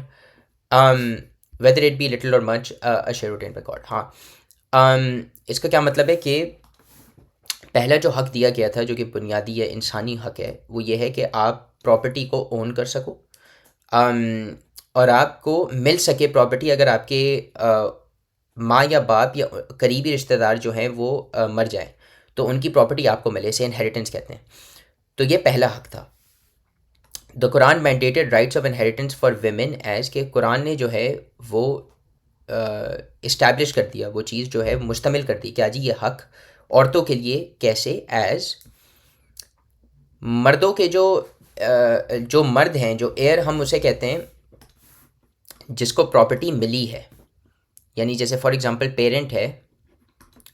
Whether it be little or much, a share ordained by God. हाँ, इसका क्या मतलब है कि पहला जो हक दिया गया था जो कि बुनियादी या इंसानी हक है, वो ये है कि आप प्रॉपर्टी को ओन कर सको, और आपको मिल सके प्रॉपर्टी अगर आपके माँ या बाप या करीबी रिश्तेदार जो हैं वो मर जाएं, तो उनकी प्रॉपर्टी आपको मिले, इसे इनहेरिटेंस कहते हैं। तो ये पहला हक था। The Quran mandated rights of inheritance for women, as के कुरान ने जो है वो इस्टेब्लिश कर दिया, वो चीज़ जो है मुश्तमिल कर दी, क्या जी, ये हक औरतों के लिए। कैसे? एज मर्दों के जो मर्द हैं, जो एयर हम उसे कहते हैं जिसको प्रॉपर्टी मिली है, यानी जैसे फॉर एग्जांपल पेरेंट है,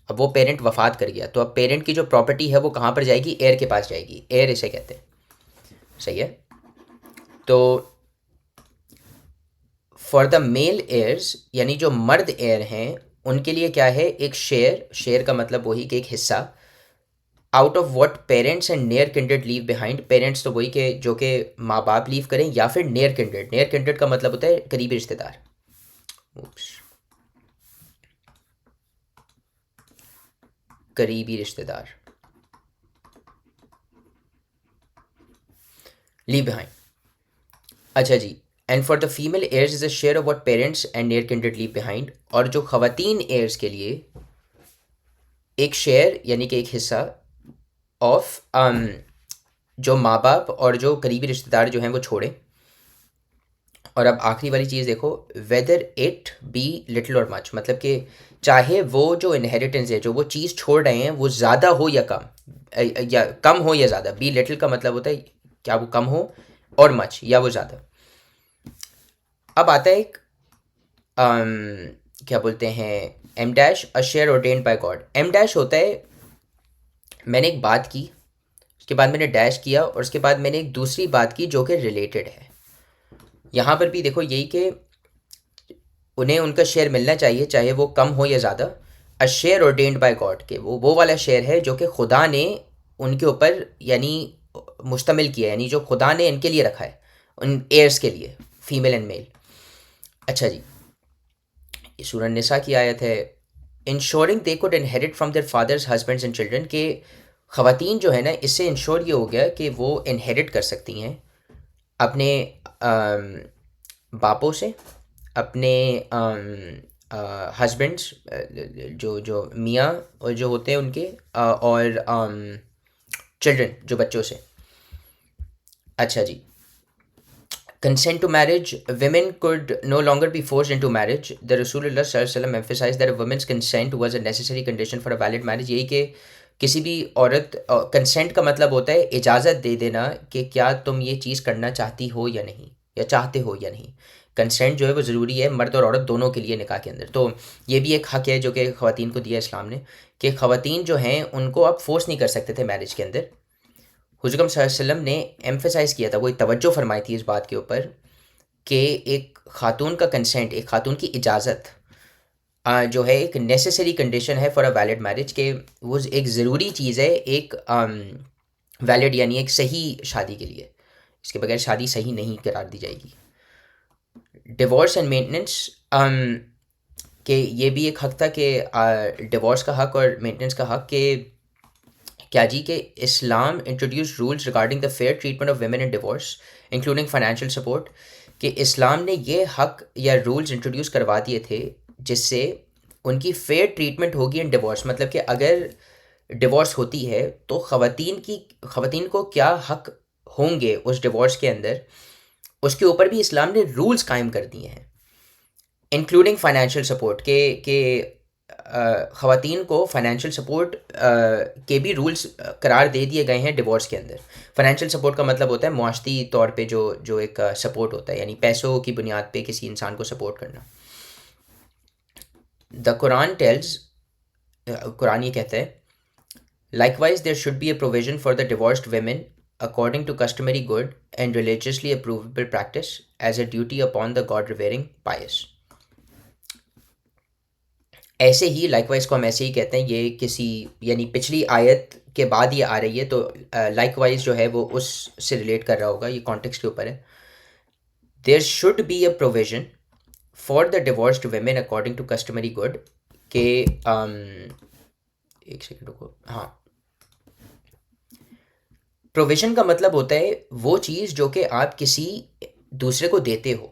अब वो पेरेंट वफात कर गया, तो अब पेरेंट की जो प्रॉपर्टी है वो कहाँ पर जाएगी? एयर के पास जाएगी, एयर इसे कहते हैं। सही है। तो फॉर द मेल एयर्स, यानी जो मर्द एयर हैं उनके लिए क्या है? एक शेयर, शेयर का मतलब वही कि एक हिस्सा, out of what parents and near kindred leave behind. Parents तो वही के जो कि माँ बाप लीव करें, या फिर नियर किंडर्ड, नियर किंडर्ड का मतलब होता है करीबी रिश्तेदार। करीबी रिश्तेदार लीव बिहाइंड। अच्छा जी, and for the female heirs is a share of what parents and near kindred leave behind. और जो खवातीन एयर्स के लिए एक शेयर, यानी कि एक हिस्सा ऑफ जो माँ बाप और जो करीबी रिश्तेदार जो हैं वो छोड़े। और अब आखिरी वाली चीज़ देखो, वेदर इट बी लिटिल और मच, मतलब कि चाहे वो जो इनहेरिटेंस है, जो वो चीज़ छोड़ रहे हैं, वो ज़्यादा हो या कम, या कम हो या ज़्यादा। बी लिटिल का मतलब होता है क्या वो कम हो, और मच या वो ज़्यादा। अब आता है एक क्या बोलते हैं, em dash, a share ordained by God. Em dash होता है, मैंने एक बात की, उसके बाद मैंने डैश किया, और उसके बाद मैंने एक दूसरी बात की जो कि रिलेटेड है। यहाँ पर भी देखो यही कि उन्हें उनका शेयर मिलना चाहिए, चाहे वो कम हो या ज़्यादा। A share ordained by God, के वो वाला शेयर है जो कि खुदा ने उनके ऊपर यानी मुश्तमिल किया है, यानी जो खुदा ने इनके लिए रखा है, उन एयर्स के लिए, फीमेल एंड मेल। अच्छा जी, ये सूरह निसा की आयत है। Ensuring they could inherit from their fathers husbands and children, के ख़वातीन जो है ना, इससे इंश्योर ये हो गया कि वो इनहेरिट कर सकती हैं अपने बापों से, अपने हस्बैंड्स, जो जो मियाँ और जो होते हैं उनके, और चिल्ड्रन जो बच्चों से। अच्छा जी, consent to marriage, women could no longer be forced into marriage. The Rasulullah sallallahu alaihi wasallam emphasized that a woman's consent was a necessary condition for a valid marriage. यही कि किसी भी औरत, कंसेंट का मतलब होता है इजाज़त दे देना कि क्या तुम ये चीज़ करना चाहती हो या नहीं, या चाहते हो या नहीं। कंसेंट जो है वो ज़रूरी है मर्द और औरत दोनों के लिए निकाह के अंदर। तो ये भी एक हक़ है जो कि ख़वातीन को दिया इस्लाम ने, कि ख़वातीन जो हैं उनको आप फोर्स नहीं कर सकते थे मैरिज के अंदर। हुज़ूर अकरम सल्लल्लाहु अलैहि वसल्लम ने एम्फसाइज़ किया था, वो तवज्जो फरमाई थी इस बात के ऊपर कि एक ख़ातून का कंसेंट, एक ख़ातून की इजाज़त जो है एक नेसेसरी कंडीशन है फॉर अ वैलिड मैरिज, के वो एक ज़रूरी चीज़ है एक वैलिड यानी एक सही शादी के लिए। इसके बगैर शादी सही नहीं करार दी जाएगी। डिवोर्स एंड मेंटेनेंस, के ये भी एक हक़ था कि डिवोर्स का हक़ और मेंटेनेंस का हक़, के क्या जी कि इस्लाम introduce rules regarding the fair treatment of women in divorce including financial support, कि इस्लाम ने ये हक़ या रूल्स इंट्रोड्यूस करवा दिए थे जिससे उनकी फेयर ट्रीटमेंट होगी इन डिवोर्स। मतलब कि अगर डिवोर्स होती है तो ख़वातीन को क्या हक़ होंगे उस डिवोर्स के अंदर, उसके ऊपर भी इस्लाम ने रूल्स कायम कर दिए हैं, इंक्लूडिंग फाइनेंशियल सपोर्ट के ख़वातीन को फाइनेंशियल सपोर्ट के भी रूल्स करार दे दिए गए हैं डिवोर्स के अंदर। फाइनेंशियल सपोर्ट का मतलब होता है मुआशती तौर पे जो एक सपोर्ट होता है, यानी पैसों की बुनियाद पे किसी इंसान को सपोर्ट करना। द कुरान टेल्स, कुरान ये कहता है, likewise there should be a provision for the divorced women according to customary good and religiously approvable practice as a duty upon the god revering pious. ऐसे ही लाइकवाइज को हम ऐसे ही कहते हैं, ये किसी यानी पिछली आयत के बाद ये आ रही है, तो लाइकवाइज जो है वो उससे रिलेट कर रहा होगा, ये कॉन्टेक्स्ट के ऊपर है। There should be a provision for the divorced women according to customary good, के एक सेकेंड रुको, हाँ, प्रोविजन का मतलब होता है वो चीज़ जो कि आप किसी दूसरे को देते हो,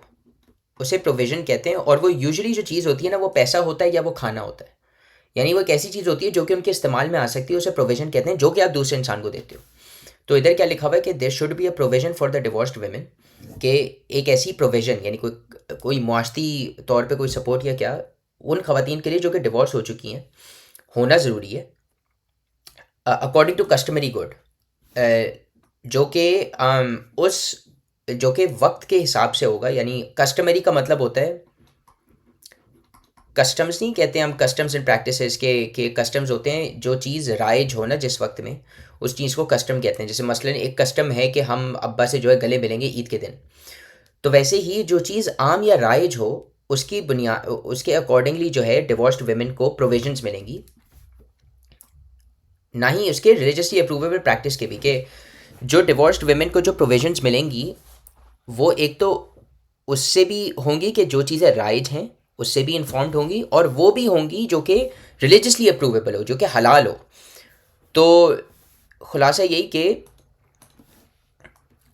उसे प्रोविजन कहते हैं। और वो यूजुअली जो चीज़ होती है ना, वो पैसा होता है या वो खाना होता है, यानी वो एक ऐसी चीज़ होती है जो कि उनके इस्तेमाल में आ सकती है, उसे प्रोविजन कहते हैं, जो कि आप दूसरे इंसान को देते हो। तो इधर क्या लिखा हुआ है कि there should be a provision for the divorced women, के एक ऐसी प्रोविजन यानी कोई मुआशती तौर पे कोई सपोर्ट या क्या उन ख़वातीन के लिए जो कि डिवोर्स हो चुकी हैं, होना ज़रूरी है अकॉर्डिंग टू कस्टमरी गुड, जो कि उस जो कि वक्त के हिसाब से होगा। यानी कस्टमरी का मतलब होता है, कस्टम्स नहीं कहते हम, कस्टम्स एंड प्रैक्टिसेस के कस्टम्स होते हैं जो चीज़ राइज हो ना जिस वक्त में, उस चीज़ को कस्टम कहते हैं। जैसे मसलन एक कस्टम है कि हम अब्बा से जो है गले मिलेंगे ईद के दिन, तो वैसे ही जो चीज़ आम या राइज हो उसकी बुनियाद, उसके अकॉर्डिंगली जो है डिवोर्स्ड वेमेन को प्रोविजंस मिलेंगी, ना ही उसके रिलीजियसली अप्रूवेबल प्रैक्टिस के भी, कि जो डिवोर्स्ड वेमेन को जो प्रोविजंस मिलेंगी वो एक तो उससे भी होंगी कि जो चीज़ें राइज हैं उससे भी इन्फॉर्म्ड होंगी, और वो भी होंगी जो कि रिलीजियसली अप्रूवेबल हो, जो कि हलाल हो। तो खुलासा यही कि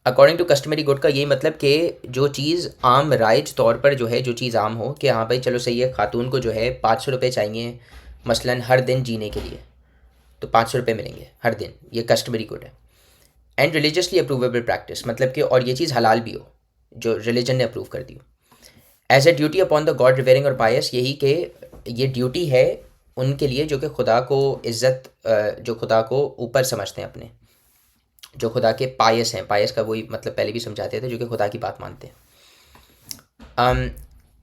अकॉर्डिंग टू कस्टमरी गुड का यही मतलब कि जो चीज़ आम राइज तौर पर जो है, जो चीज़ आम हो कि हाँ भाई चलो सही है, खातून को जो है 500 रुपये चाहिए मसलन हर दिन जीने के लिए, तो 500 रुपये मिलेंगे हर दिन, ये कस्टमरी गुड है। एंड रिलीजियसली अप्रूवेबल प्रैक्टिस मतलब कि और ये चीज़ हलाल भी हो, जो रिलीजन ने अप्रूव कर दी हो। As a duty upon the god revering और पायस, यही कि ये ड्यूटी है उनके लिए जो कि खुदा को इज़्ज़त, जो खुदा को ऊपर समझते हैं अपने, जो खुदा के पायस हैं। पायस का वही मतलब पहले भी समझाते थे, जो कि खुदा की बात मानते हैं।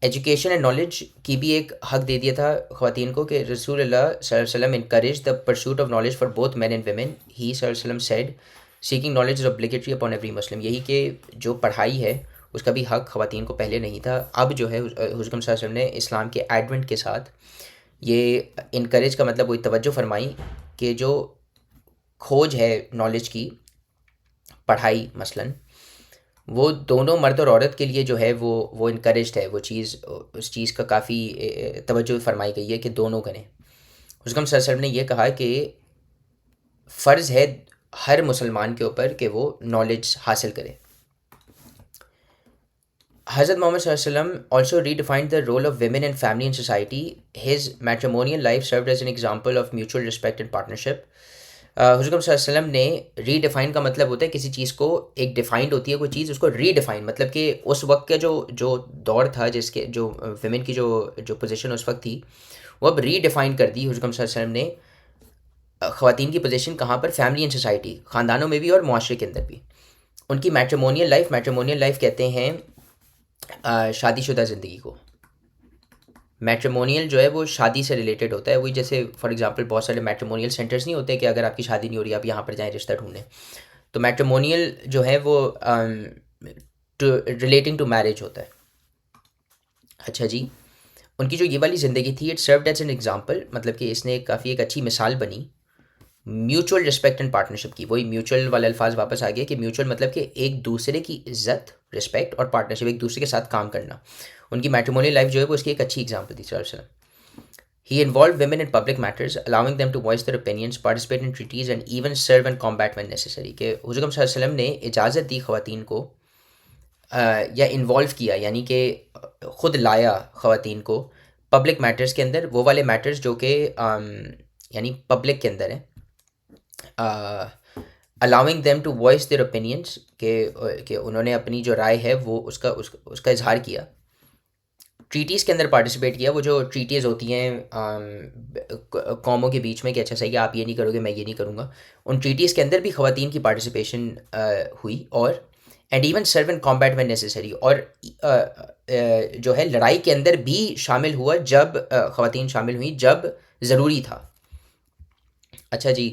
एजुकेशन एंड नॉलेज की भी एक हक दे दिया था ख़वातीन को, कि रसूलुल्लाह सल्लल्लाहु अलैहि वसल्लम encourage the pursuit of knowledge for both men and women. He सल्लल्लाहु अलैहि वसल्लम said seeking knowledge is obligatory upon every Muslim, यही कि जो पढ़ाई है उसका भी हक ख़वातीन को पहले नहीं था। अब जो है हुज़ूर सल्लल्लाहु अलैहि वसल्लम ने इस्लाम के एडवेंट के साथ ये इनकरेज का मतलब वही तवज्जो फरमाई कि जो खोज है नॉलेज की, पढ़ाई मसलन, वो दोनों मर्द और औरत के लिए जो है वो इनकरेज्ड है, वो चीज़, उस चीज़ का काफ़ी तवज्जो फरमाई गई है कि दोनों करें। हुज़ूर सल्लल्लाहु अलैहि वसल्लम ने ये कहा कि फ़र्ज़ है हर मुसलमान के ऊपर कि वो नॉलेज हासिल करे। Hazrat Muhammad Sallallahu Alaihi Wasallam also redefined the role of women and family in society. His matrimonial life served as an example of mutual respect and partnership. हुज़ुर सल्लल्लाहु अलैहि वसल्लम ने रीडिफाइन का मतलब होता है किसी चीज़ को, एक डिफाइंड होती है कोई चीज़, उसको रीडिफाइन मतलब कि उस वक्त का जो जो दौर था, जिसके जो विमेन की जो जो पोजीशन उस वक्त थी, वो अब रीडिफाइन कर दी हुज़ुर सल्लल्लाहु अलैहि वसल्लम ने। ख़वातीन की पोजीशन कहाँ पर, फैमिली एंड सोसाइटी, ख़ानदानों में भी और मुआशरे के अंदर भी। उनकी मैट्रिमोनियल लाइफ कहते हैं शादीशुदा ज़िंदगी को। मैट्रिमोनियल जो है वो शादी से रिलेटेड होता है। वही जैसे फॉर एग्जांपल बहुत सारे मैट्रिमोनियल सेंटर्स नहीं होते कि अगर आपकी शादी नहीं हो रही आप यहाँ पर जाएं रिश्ता ढूंढने। तो मैट्रिमोनियल जो है वो टू रिलेटिंग टू मैरिज होता है। अच्छा जी, उनकी जो ये वाली ज़िंदगी थी, it served as an example, मतलब कि इसने काफ़ी एक अच्छी मिसाल बनी म्यूचुअल रिस्पेक्ट एंड पार्टनरशिप की। वही म्यूचुअल वाला अल्फाज वापस आ गया कि म्यूचुअल मतलब कि एक दूसरे की इज्जत, रिस्पेक्ट और पार्टनरशिप, एक दूसरे के साथ काम करना। उनकी मैट्रिमोनियल लाइफ जो है वो उसकी एक अच्छी एग्जांपल थी सल्लल्लाहु अलैहि वसल्लम। He involved women in public matters, allowing them to voice their opinions, participate in treaties and even serve and combat when necessary। कि हुज़ूर सल्लल्लाहु अलैहि वसल्लम ने इजाज़त दी ख़वातीन को, या इन्वॉल्व किया, यानी कि ख़ुद लाया ख़वातीन को पब्लिक मैटर्स के अंदर, वो वाले मैटर्स जो कि यानी पब्लिक के अंदर हैं। Allowing them to voice their opinions, कि उन्होंने अपनी जो राय है वो उसका इजहार किया। ट्रीटीज़ के अंदर पार्टिसिपेट किया, वो जो ट्रीटीज़ होती हैं कौमों के बीच में कि अच्छा सही है आप ये नहीं करोगे मैं ये नहीं करूँगा, उन ट्रीटीज़ के अंदर भी ख़वातीन की पार्टिसिपेशन हुई। और and even serve in combat when necessary, और जो है लड़ाई के अंदर भी शामिल हुआ जब ख़वातीन शामिल हुई जब ज़रूरी था। अच्छा जी,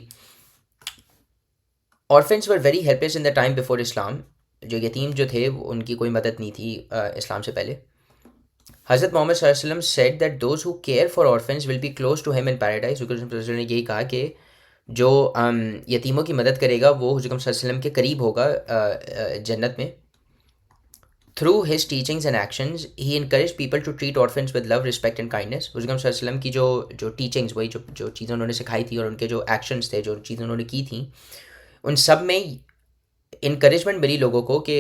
orphans were very helpless in the time before Islam. जो यतीम जो थे उनकी कोई मदद नहीं थी इस्लाम से पहले। हज़रत मोहम्मद सल्लल्लाहु अलैहि वसल्लम said that those who care for orphans will be close to him in paradise. हुज़ूर ने यही कहा कि जो यतीमों की मदद करेगा वो हुज़ूर सल्लल्लाहु अलैहि वसल्लम के करीब होगा जन्नत में। Through his teachings and actions he encourage people to treat orphans with love, respect and kindness. हुज़ूर सल्लल्लाहु अलैहि वसल्लम की जो टीचिंग्स, वही जो चीज़ें उन्होंने सिखाई थी और उनके जो एक्शंस थे, जो चीज़ें उन्होंने की थी, उन सब में इनकरेजमेंट मिली लोगों को कि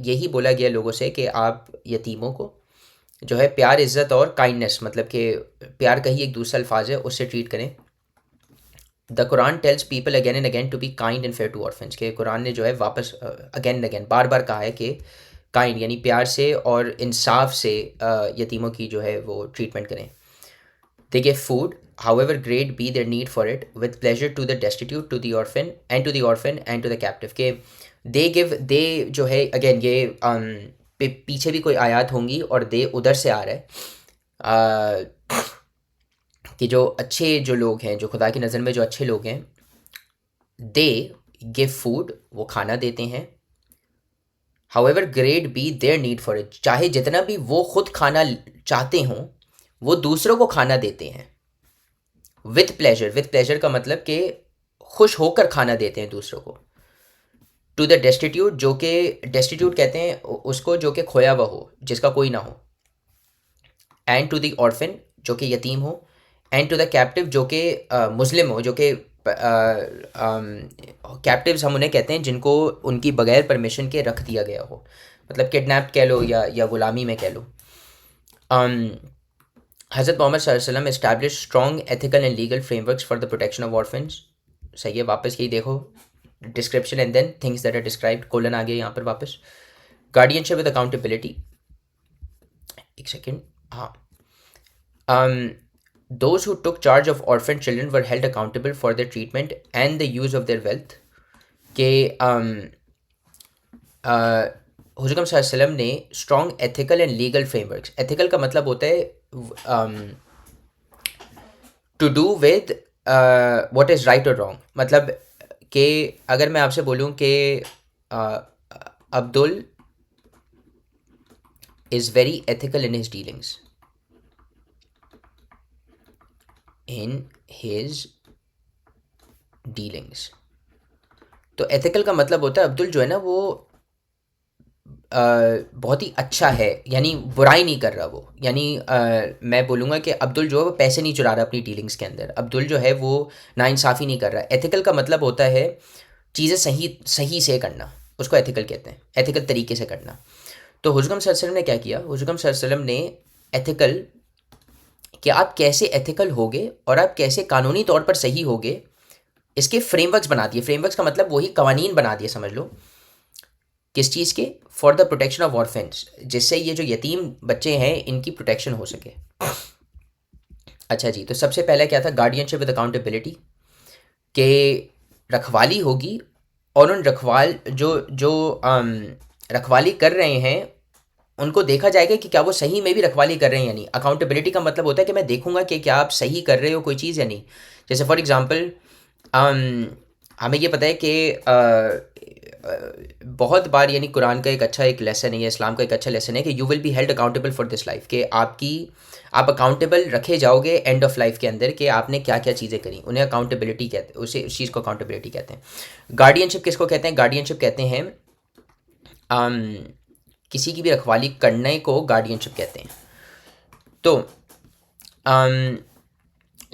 यही बोला गया लोगों से कि आप यतीमों को जो है प्यार, इज़्ज़त और काइंडनेस, मतलब कि प्यार का ही एक दूसरा अल्फाज है, उससे ट्रीट करें। The Quran tells people again and again to be kind and fair to orphans. के कुरान ने जो है वापस अगेन एंड अगेन बार बार कहा है कि काइंड यानी प्यार से और इंसाफ से यतीमों की जो है वो ट्रीटमेंट करें। They give food, however great be their need for it, with pleasure to the destitute, to the orphan, and to the captive। के they जो है अगेन ये पीछे भी कोई आयत होंगी और दे उधर से आ रहा है कि जो अच्छे जो लोग हैं, जो खुदा की नज़र में जो अच्छे लोग हैं, दे गिव फूड, वो खाना देते हैं। However great be their need for it, चाहे जितना भी वो खुद खाना चाहते हों वो दूसरों को खाना देते हैं। विथ प्लेजर का मतलब कि खुश होकर खाना देते हैं दूसरों को। टू द डेस्टिट्यूट, जो कि डेस्टिट्यूट कहते हैं उसको जो कि खोया हुआ हो, जिसका कोई ना हो। एंड टू द ऑर्फन, जो कि यतीम हो। एंड टू द कैप्टिव, जो कि मुस्लिम हो, जो कि कैप्टिव्स हम उन्हें कहते हैं जिनको उनकी बगैर परमिशन के रख दिया गया हो, मतलब किडनैप कह लो या गुलामी में कह लो। हज़रत मोहम्मद सल्लल्लाहु अलैहि वसल्लम establish strong ethical and legal frameworks for the protection of orphans. सही है, वापस यही देखो description and then things that are described, colon आ गया यहाँ पर वापस। गार्डियनशिप विद अकाउंटेबिलिटी, एक सेकेंड, हाँ। Those who took charge of orphan children were held accountable for their treatment and the use of their wealth। के हुज़ूर सल्लल्लाहु अलैहि वसल्लम ने strong ethical and legal frameworks, ethical का मतलब होता है to do with what is right और रॉन्ग। मतलब कि अगर मैं आपसे बोलूँ कि Abdul is very ethical in his dealings, तो एथिकल का मतलब होता है अब्दुल जो है ना वो बहुत ही अच्छा है, यानी बुराई नहीं कर रहा वो। यानी मैं बोलूँगा कि अब्दुल जो है वो पैसे नहीं चुरा रहा अपनी डीलिंग्स के अंदर, अब्दुल जो है वो नाइंसाफ़ी नहीं कर रहा। एथिकल का मतलब होता है चीज़ें सही से करना, उसको एथिकल कहते हैं, एथिकल तरीके से करना। तो हुज़ूर सल्लल्लाहु अलैहि वसल्लम ने क्या किया, हुज़ूर सल्लल्लाहु अलैहि वसल्लम ने एथिकल कि आप कैसे एथिकल होगे और आप कैसे कानूनी तौर पर सही होगे इसके फ्रेमवर्क्स बना दिए। फ्रेमवर्क्स का मतलब वही कवानीन बना दिए, समझ लो। किस चीज़ के? For the protection of orphans, जिससे ये जो यतीम बच्चे हैं इनकी प्रोटेक्शन हो सके। अच्छा जी, तो सबसे पहले क्या था? गार्डियनशिप विद अकाउंटेबिलिटी, के रखवाली होगी, और उन रखवाल जो जो रखवाली कर रहे हैं उनको देखा जाएगा कि क्या वो सही में भी रखवाली कर रहे हैं या नहीं। अकाउंटेबिलिटी का मतलब होता है कि मैं देखूंगा कि क्या आप सही कर रहे हो कोई चीज़ या नहीं। जैसे फॉर एग्जांपल, हमें ये पता है कि बहुत बार, यानी कुरान का एक अच्छा एक लेसन है, या इस्लाम का एक अच्छा लेसन है कि you will be held accountable for this life, कि आप अकाउंटेबल रखे जाओगे एंड ऑफ लाइफ के अंदर कि आपने क्या क्या चीज़ें करी। उन्हें अकाउंटेबिलिटी कहते हैं, उस चीज़ को अकाउंटेबिलिटी कहते हैं। गार्डियनशिप किसको कहते हैं? गार्डियनशिप कहते हैं किसी की भी रखवाली करने को गार्डियनशिप कहते हैं। तो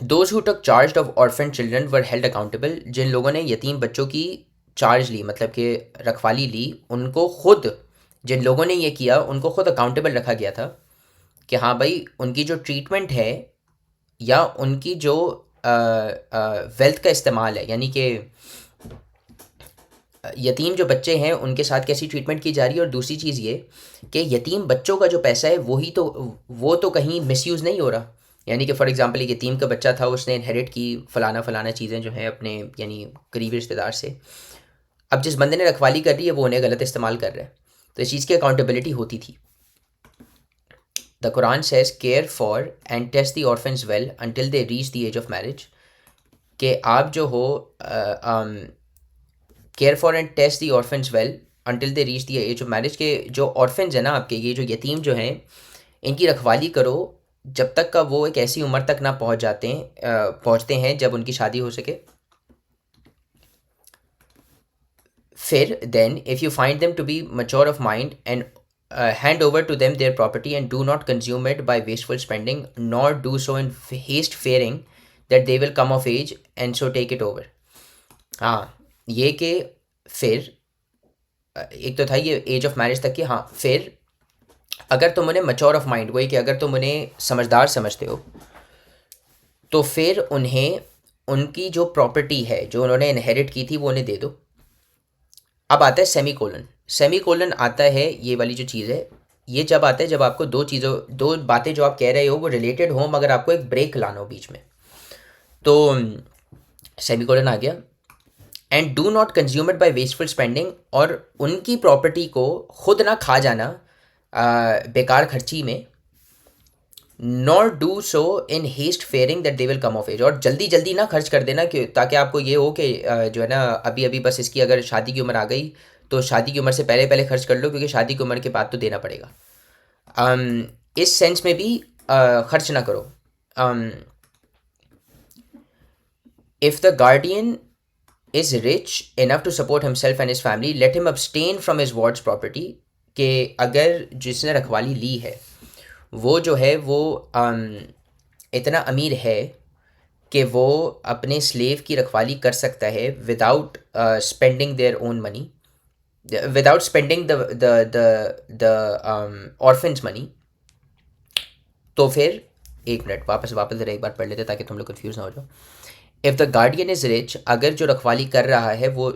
those who took charge of orphan children were held accountable, जिन लोगों ने यतीम बच्चों की चार्ज ली, मतलब कि रखवाली ली, उनको खुद, जिन लोगों ने ये किया उनको खुद अकाउंटेबल रखा गया था कि हाँ भाई, उनकी जो ट्रीटमेंट है या उनकी जो वेल्थ का इस्तेमाल है, यानी कि यतीम जो बच्चे हैं उनके साथ कैसी ट्रीटमेंट की जा रही है। और दूसरी चीज़ ये कि यतीम बच्चों का जो पैसा है वो तो कहीं मिसयूज़ नहीं हो रहा। यानी कि फॉर एग्जांपल एक यतीम का बच्चा था, उसने इनहेरिट की फ़लाना फ़लाना चीज़ें जो हैं अपने यानी करीबी रिश्तेदार से। अब जिस बंदे ने रखवाली कर रही है वो उन्हें गलत इस्तेमाल कर रहा है, तो इस चीज़ की अकाउंटेबिलिटी होती थी। The Quran says care for and test the orphans well until they reach the age of marriage, कि आप जो हो care for and test the orphans well until they reach the age of marriage, के जो orphans हैं ना आपके, ये जो यतीम जो हैं, इनकी रखवाली करो जब तक का वो एक ऐसी उम्र तक ना पहुंचते हैं जब उनकी शादी हो सके। फिर then if you find them to be mature of mind and hand over to them their property and do not consume it by wasteful spending nor do so in haste fearing that they will come of age and so take it over। हाँ, ये कि फिर एक तो था ये as of marriage तक की। हाँ, फिर अगर तुम उन्हें मच्योर ऑफ माइंड, वही कि अगर तुम उन्हें समझदार समझते हो तो फिर उन्हें उनकी जो प्रॉपर्टी है जो उन्होंने इनहेरिट की थी वो उन्हें दे दो। अब आता है सेमी कोलन। सेमी कोलन आता है, ये वाली जो चीज़ है, ये जब आता है जब आपको दो बातें जो आप कह रहे हो वो रिलेटेड हो मगर आपको एक ब्रेक लाना हो बीच में। तो सेमी कोलन आ गया। And do not consume it by wasteful spending, और उनकी प्रॉपर्टी को खुद ना खा जाना बेकार खर्ची में। Nor do so in haste fearing that they will come of age, और जल्दी जल्दी ना खर्च कर देना कि ताकि आपको ये हो कि जो है ना अभी अभी बस इसकी अगर शादी की उम्र आ गई तो शादी की उम्र से पहले पहले खर्च कर लो, क्योंकि शादी की उम्र के बाद तो देना पड़ेगा। इस सेंस में भी खर्च ना करो। If the guardian is rich enough to support himself and his family, let him abstain from his ward's property, कि अगर जिसने रखवाली ली है वो जो है वो इतना अमीर है कि वो अपने स्लेव की रखवाली कर सकता है without spending their own money, without spending the orphans money. तो फिर एक मिनट वापस ज़रा एक बार पढ़ लेते ताकि तुम लोग कन्फ्यूज़ ना हो जाओ। If the guardian is rich, अगर जो रखवाली कर रहा है वो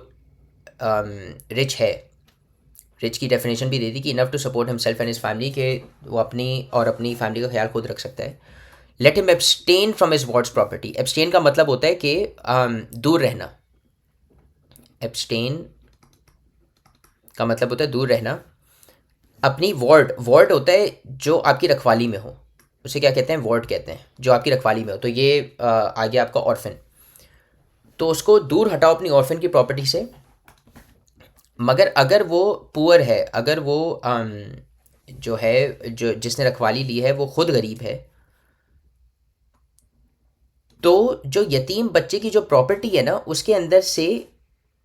रिच है, रिच की डेफिनेशन भी दे दी कि enough to support himself and his family, के वो अपनी फैमिली का ख्याल खुद रख सकता है। Let him abstain from his wards property. Abstain का मतलब होता है कि दूर रहना। एब्सटेन का मतलब होता है दूर रहना। अपनी वॉर्ड होता है जो आपकी रखवाली में हो, उसे क्या कहते हैं? वॉर्ड कहते हैं, जो आपकी रखवाली में हो। तो ये आ गया आपका ऑर्फन, तो उसको दूर हटाओ अपनी ऑर्फन की प्रॉपर्टी से। मगर अगर वो पुअर है, अगर वो जो है जो जिसने रखवाली ली है वो खुद गरीब है, तो जो यतीम बच्चे की जो प्रॉपर्टी है ना उसके अंदर से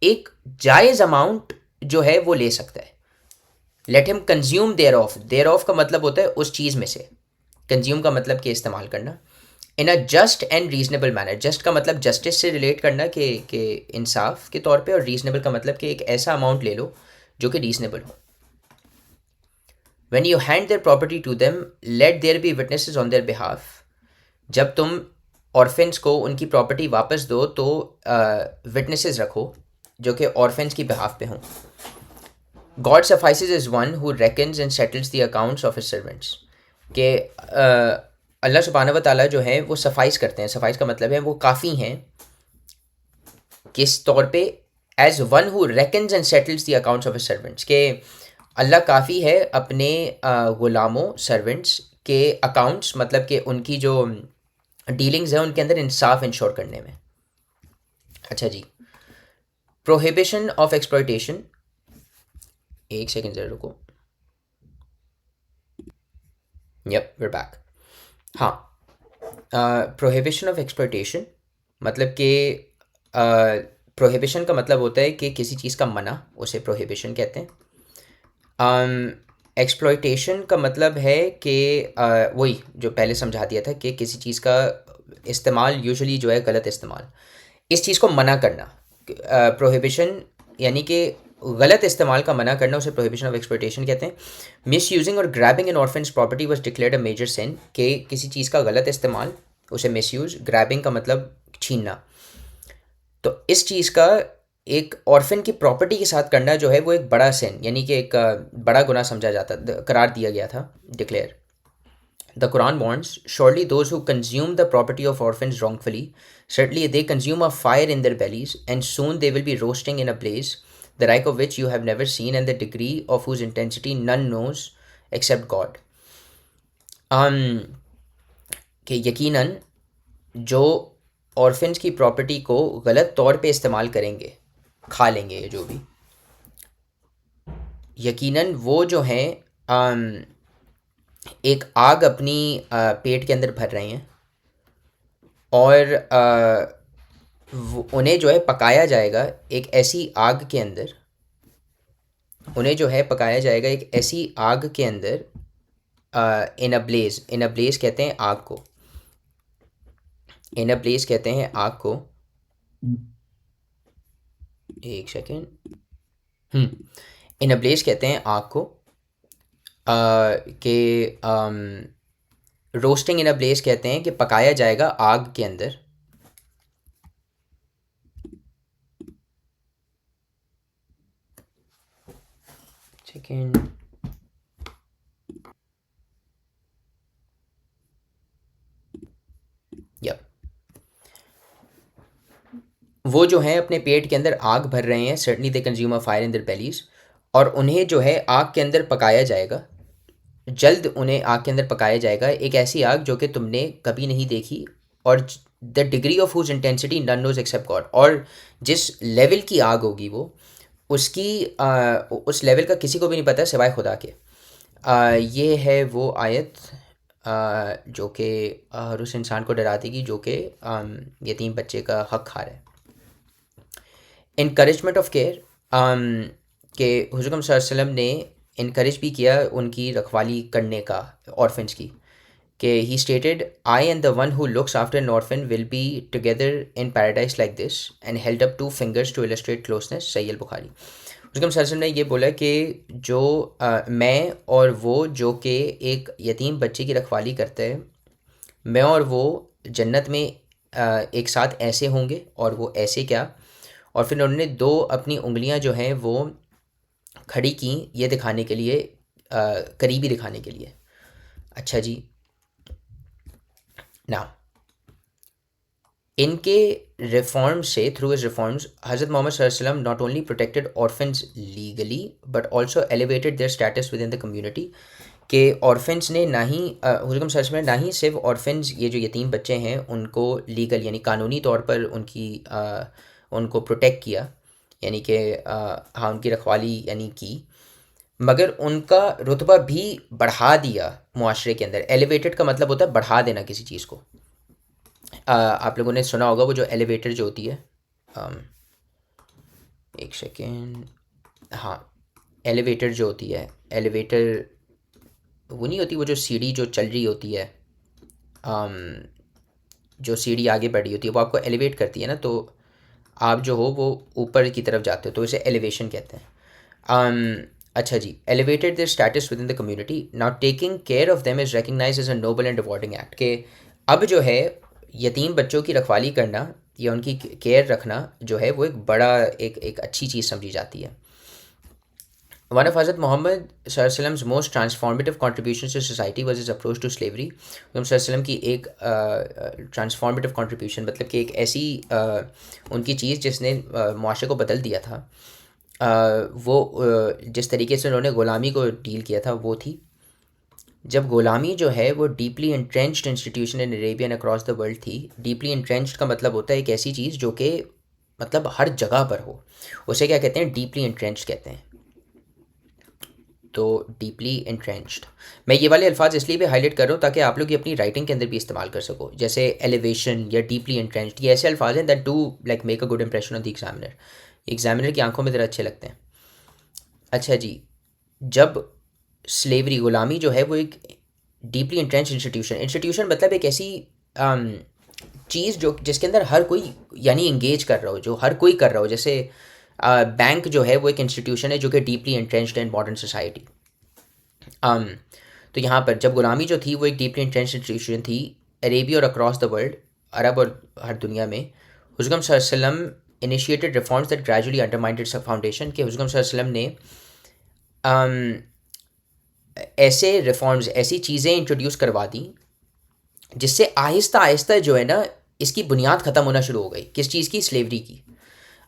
एक जायज़ अमाउंट जो है वो ले सकता है। Let him consume thereof का मतलब होता है उस चीज़ में से। कंज्यूम का मतलब कि इस्तेमाल करना। In a just and reasonable manner, just का मतलब जस्टिस से रिलेट करना कि इंसाफ के तौर पे, और रीजनेबल का मतलब कि एक ऐसा अमाउंट ले लो जो कि रीजनेबल हो। When you hand their property to them let there be witnesses on their behalf, जब तुम ऑर्फेंस को उनकी प्रॉपर्टी वापस दो तो विटनेसेस रखो जो कि ऑर्फेंस की बिहाफ पे हों। God suffices is one who reckons and settles the accounts of his servants, कि अल्लाह सुब्हानहू व तआला जो है वो सफाइस करते हैं। सफाइस का मतलब है वो काफ़ी हैं किस तौर पे, as one who reckons and settles the accounts of his servants, के अल्लाह काफ़ी है अपने ग़ुलामों सर्वेंट्स के अकाउंट्स, मतलब कि उनकी जो डीलिंग्स हैं उनके अंदर इंसाफ इंश्योर करने में। अच्छा जी, प्रोहिबिशन ऑफ एक्सप्लॉयटेशन, एक सेकेंड ज़रा रुको। Yup we back. हाँ, प्रोहिबिशन ऑफ एक्सप्लॉयटेशन मतलब कि प्रोहिबिशन का मतलब होता है कि किसी चीज़ का मना, उसे प्रोहिबिशन कहते हैं। एक्सप्लॉयटेशन का मतलब है कि वही जो पहले समझा दिया था कि किसी चीज़ का इस्तेमाल यूजुअली जो है गलत इस्तेमाल, इस चीज़ को मना करना। प्रोहिबिशन यानी कि गलत इस्तेमाल का मना करना, उसे प्रोहिबिशन ऑफ एक्सप्लॉयटेशन कहते हैं। मिस यूजिंग और grabbing an orphan's property was declared a major sin, कि किसी चीज़ का गलत इस्तेमाल, उसे मिस यूज़, ग्रैबिंग का मतलब छीनना। तो इस चीज़ का एक ऑर्फन की प्रॉपर्टी के साथ करना जो है वो एक बड़ा सिन, यानी कि एक बड़ा गुनाह समझा जाता, करार दिया गया था, declare. The Quran warns, surely those who consume the property of orphans wrongfully, certainly they consume a fire in their bellies, and soon they will be roasting in a blaze, the like of which you have never seen, and the degree of whose intensity none knows except God. कि यकीनन जो orphans की property को गलत तौर पे इस्तेमाल करेंगे, खा लेंगे ये जो भी, यकीनन वो जो हैं एक आग अपनी पेट के अंदर भर रहे हैं, और उन्हें जो है पकाया जाएगा एक ऐसी आग के अंदर, उन्हें जो है पकाया जाएगा एक ऐसी आग के अंदर, इन अ ब्लेज, इन अ ब्लेज कहते हैं आग को, इन अ ब्लेज कहते हैं आग को, एक सेकेंड, इन अ ब्लेज कहते हैं आग को, कि रोस्टिंग इन अ ब्लेज कहते हैं कि पकाया जाएगा आग के अंदर। सेकेंड, यप, वो जो हैं अपने पेट के अंदर आग भर रहे हैं, certainly they consume a fire in their bellies, और उन्हें जो है आग के अंदर पकाया जाएगा, जल्द उन्हें आग के अंदर पकाया जाएगा एक ऐसी आग जो कि तुमने कभी नहीं देखी, और the degree of whose intensity none knows except God, और जिस लेवल की आग होगी वो, उसकी उस लेवल का किसी को भी नहीं पता सिवाय खुदा के। ये है वो आयत जो कि हर उस इंसान को डरा देगी जो कि यतीम बच्चे का हक खा रहा है। इनकरेजमेंट ऑफ केयर, के हुज़ूर सल्लल्लाहु अलैहि वसल्लम ने इनकरेज भी किया उनकी रखवाली करने का, ऑर्फन्स की, कि he stated, I and the one who looks after an orphan will be together in paradise like this, and held up 2 fingers to illustrate closeness, सही अल बुखारी। हुज़ूर सल्लल्लाहु अलैहि वसल्लम ने ये बोला कि जो मैं और वो जो कि एक यतीम बच्चे की रखवाली करता है, मैं और वो जन्नत में एक साथ ऐसे होंगे, और वो ऐसे क्या, और फिर उन्होंने 2 अपनी उंगलियां जो हैं वो खड़ी की, ये दिखाने के लिए, करीबी दिखाने के लिए। अच्छा जी, ना इनके रिफॉर्म से, थ्रू हिज रिफॉर्म्स, हज़रत मोहम्मद सल्लल्लाहु अलैहि वसल्लम not only protected orphans legally but also elevated their status within the community, के ऑर्फन्स ने ना ही हुज़ूर सल्लल्लाहु अलैहि वसल्लम ने ना ही सिर्फ ऑर्फन्स, ये जो यतीम बच्चे हैं, उनको लीगल यानी कानूनी तौर पर उनकी उनको प्रोटेक्ट किया, यानी कि हाँ उनकी रखवाली यानी की, मगर उनका रुतबा भी बढ़ा दिया मुआशरे के अंदर। एलिवेटेड का मतलब होता है बढ़ा देना किसी चीज़ को। आप लोगों ने सुना होगा वो जो एलिवेटर जो होती है, एक सेकेंड, हाँ, एलिवेटर जो होती है, एलिवेटर वो नहीं होती, वो जो सीढ़ी जो चल रही होती है, जो सीढ़ी आगे बढ़ी होती है, वो आपको एलिवेट करती है ना, तो आप जो हो वो ऊपर की तरफ जाते हो, तो इसे एलिवेशन कहते हैं। अच्छा जी, elevated their status within the community, now taking care of them is recognised as a noble and rewarding act, के अब जो है यतीम बच्चों की रखवाली करना या उनकी केयर रखना जो है वो एक बड़ा एक अच्छी चीज़ समझी जाती है। One of Hazrat Muhammad Sallam's most transformative contributions to society was his approach to slavery. वसल्लम की एक ट्रांसफॉर्मेटिव कंट्रीब्यूशन मतलब कि एक ऐसी उनकी चीज़ जिसने मुआशरे को बदल दिया था, वो जिस तरीके से उन्होंने ग़ुलामी को डील किया था वो थी जब ग़ुलामी जो है वो deeply entrenched institution in Arabian across the world थी। डीपली इंट्रेंच्ड का मतलब होता है एक ऐसी चीज़ जो कि मतलब हर जगह पर हो, उसे क्या कहते हैं, डीपली इंट्रेंच्ड कहते हैं। तो डीपली इंट्रेंच्ड, मैं ये वाले अल्फाज इसलिए भी हाईलाइट कर रहा हूँ ताकि आप लोग ये अपनी राइटिंग के अंदर भी इस्तेमाल कर सको, जैसे एलिवेशन या डीपली इंट्रेंच्ड, ये ऐसे अल्फाज हैं that do like make a good impression on the examiner, examiner की आंखों में ज़रा अच्छे लगते हैं। अच्छा जी, जब स्लेवरी ग़ुलामी जो है वो एक डीपली इंट्रेंच इंस्टीट्यूशन मतलब एक ऐसी चीज़ जो जिसके अंदर हर कोई यानी इंगेज कर रहा हो, जो हर कोई कर रहा हो, जैसे बैंक जो है वो एक इंस्टीट्यूशन है जो कि deeply entrenched in modern society. तो यहाँ पर जब ग़ुलामी जो थी वो एक डीपली इंट्रेंच्ड इंस्टीट्यूशन थी अरेबिया और अक्रॉस द वर्ल्ड, अरब और हर दुनिया में, हुज़ुर सल्लम initiated reforms that gradually undermined its foundation, के हुज़ुर सल्लम ने ऐसे रिफॉर्म्स, ऐसी चीज़ें इंट्रोड्यूस करवा दी जिससे आहिस्ता आहिस्ता जो है ना इसकी बुनियाद ख़त्म होना शुरू हो गई। किस चीज़ की? स्लेवरी की।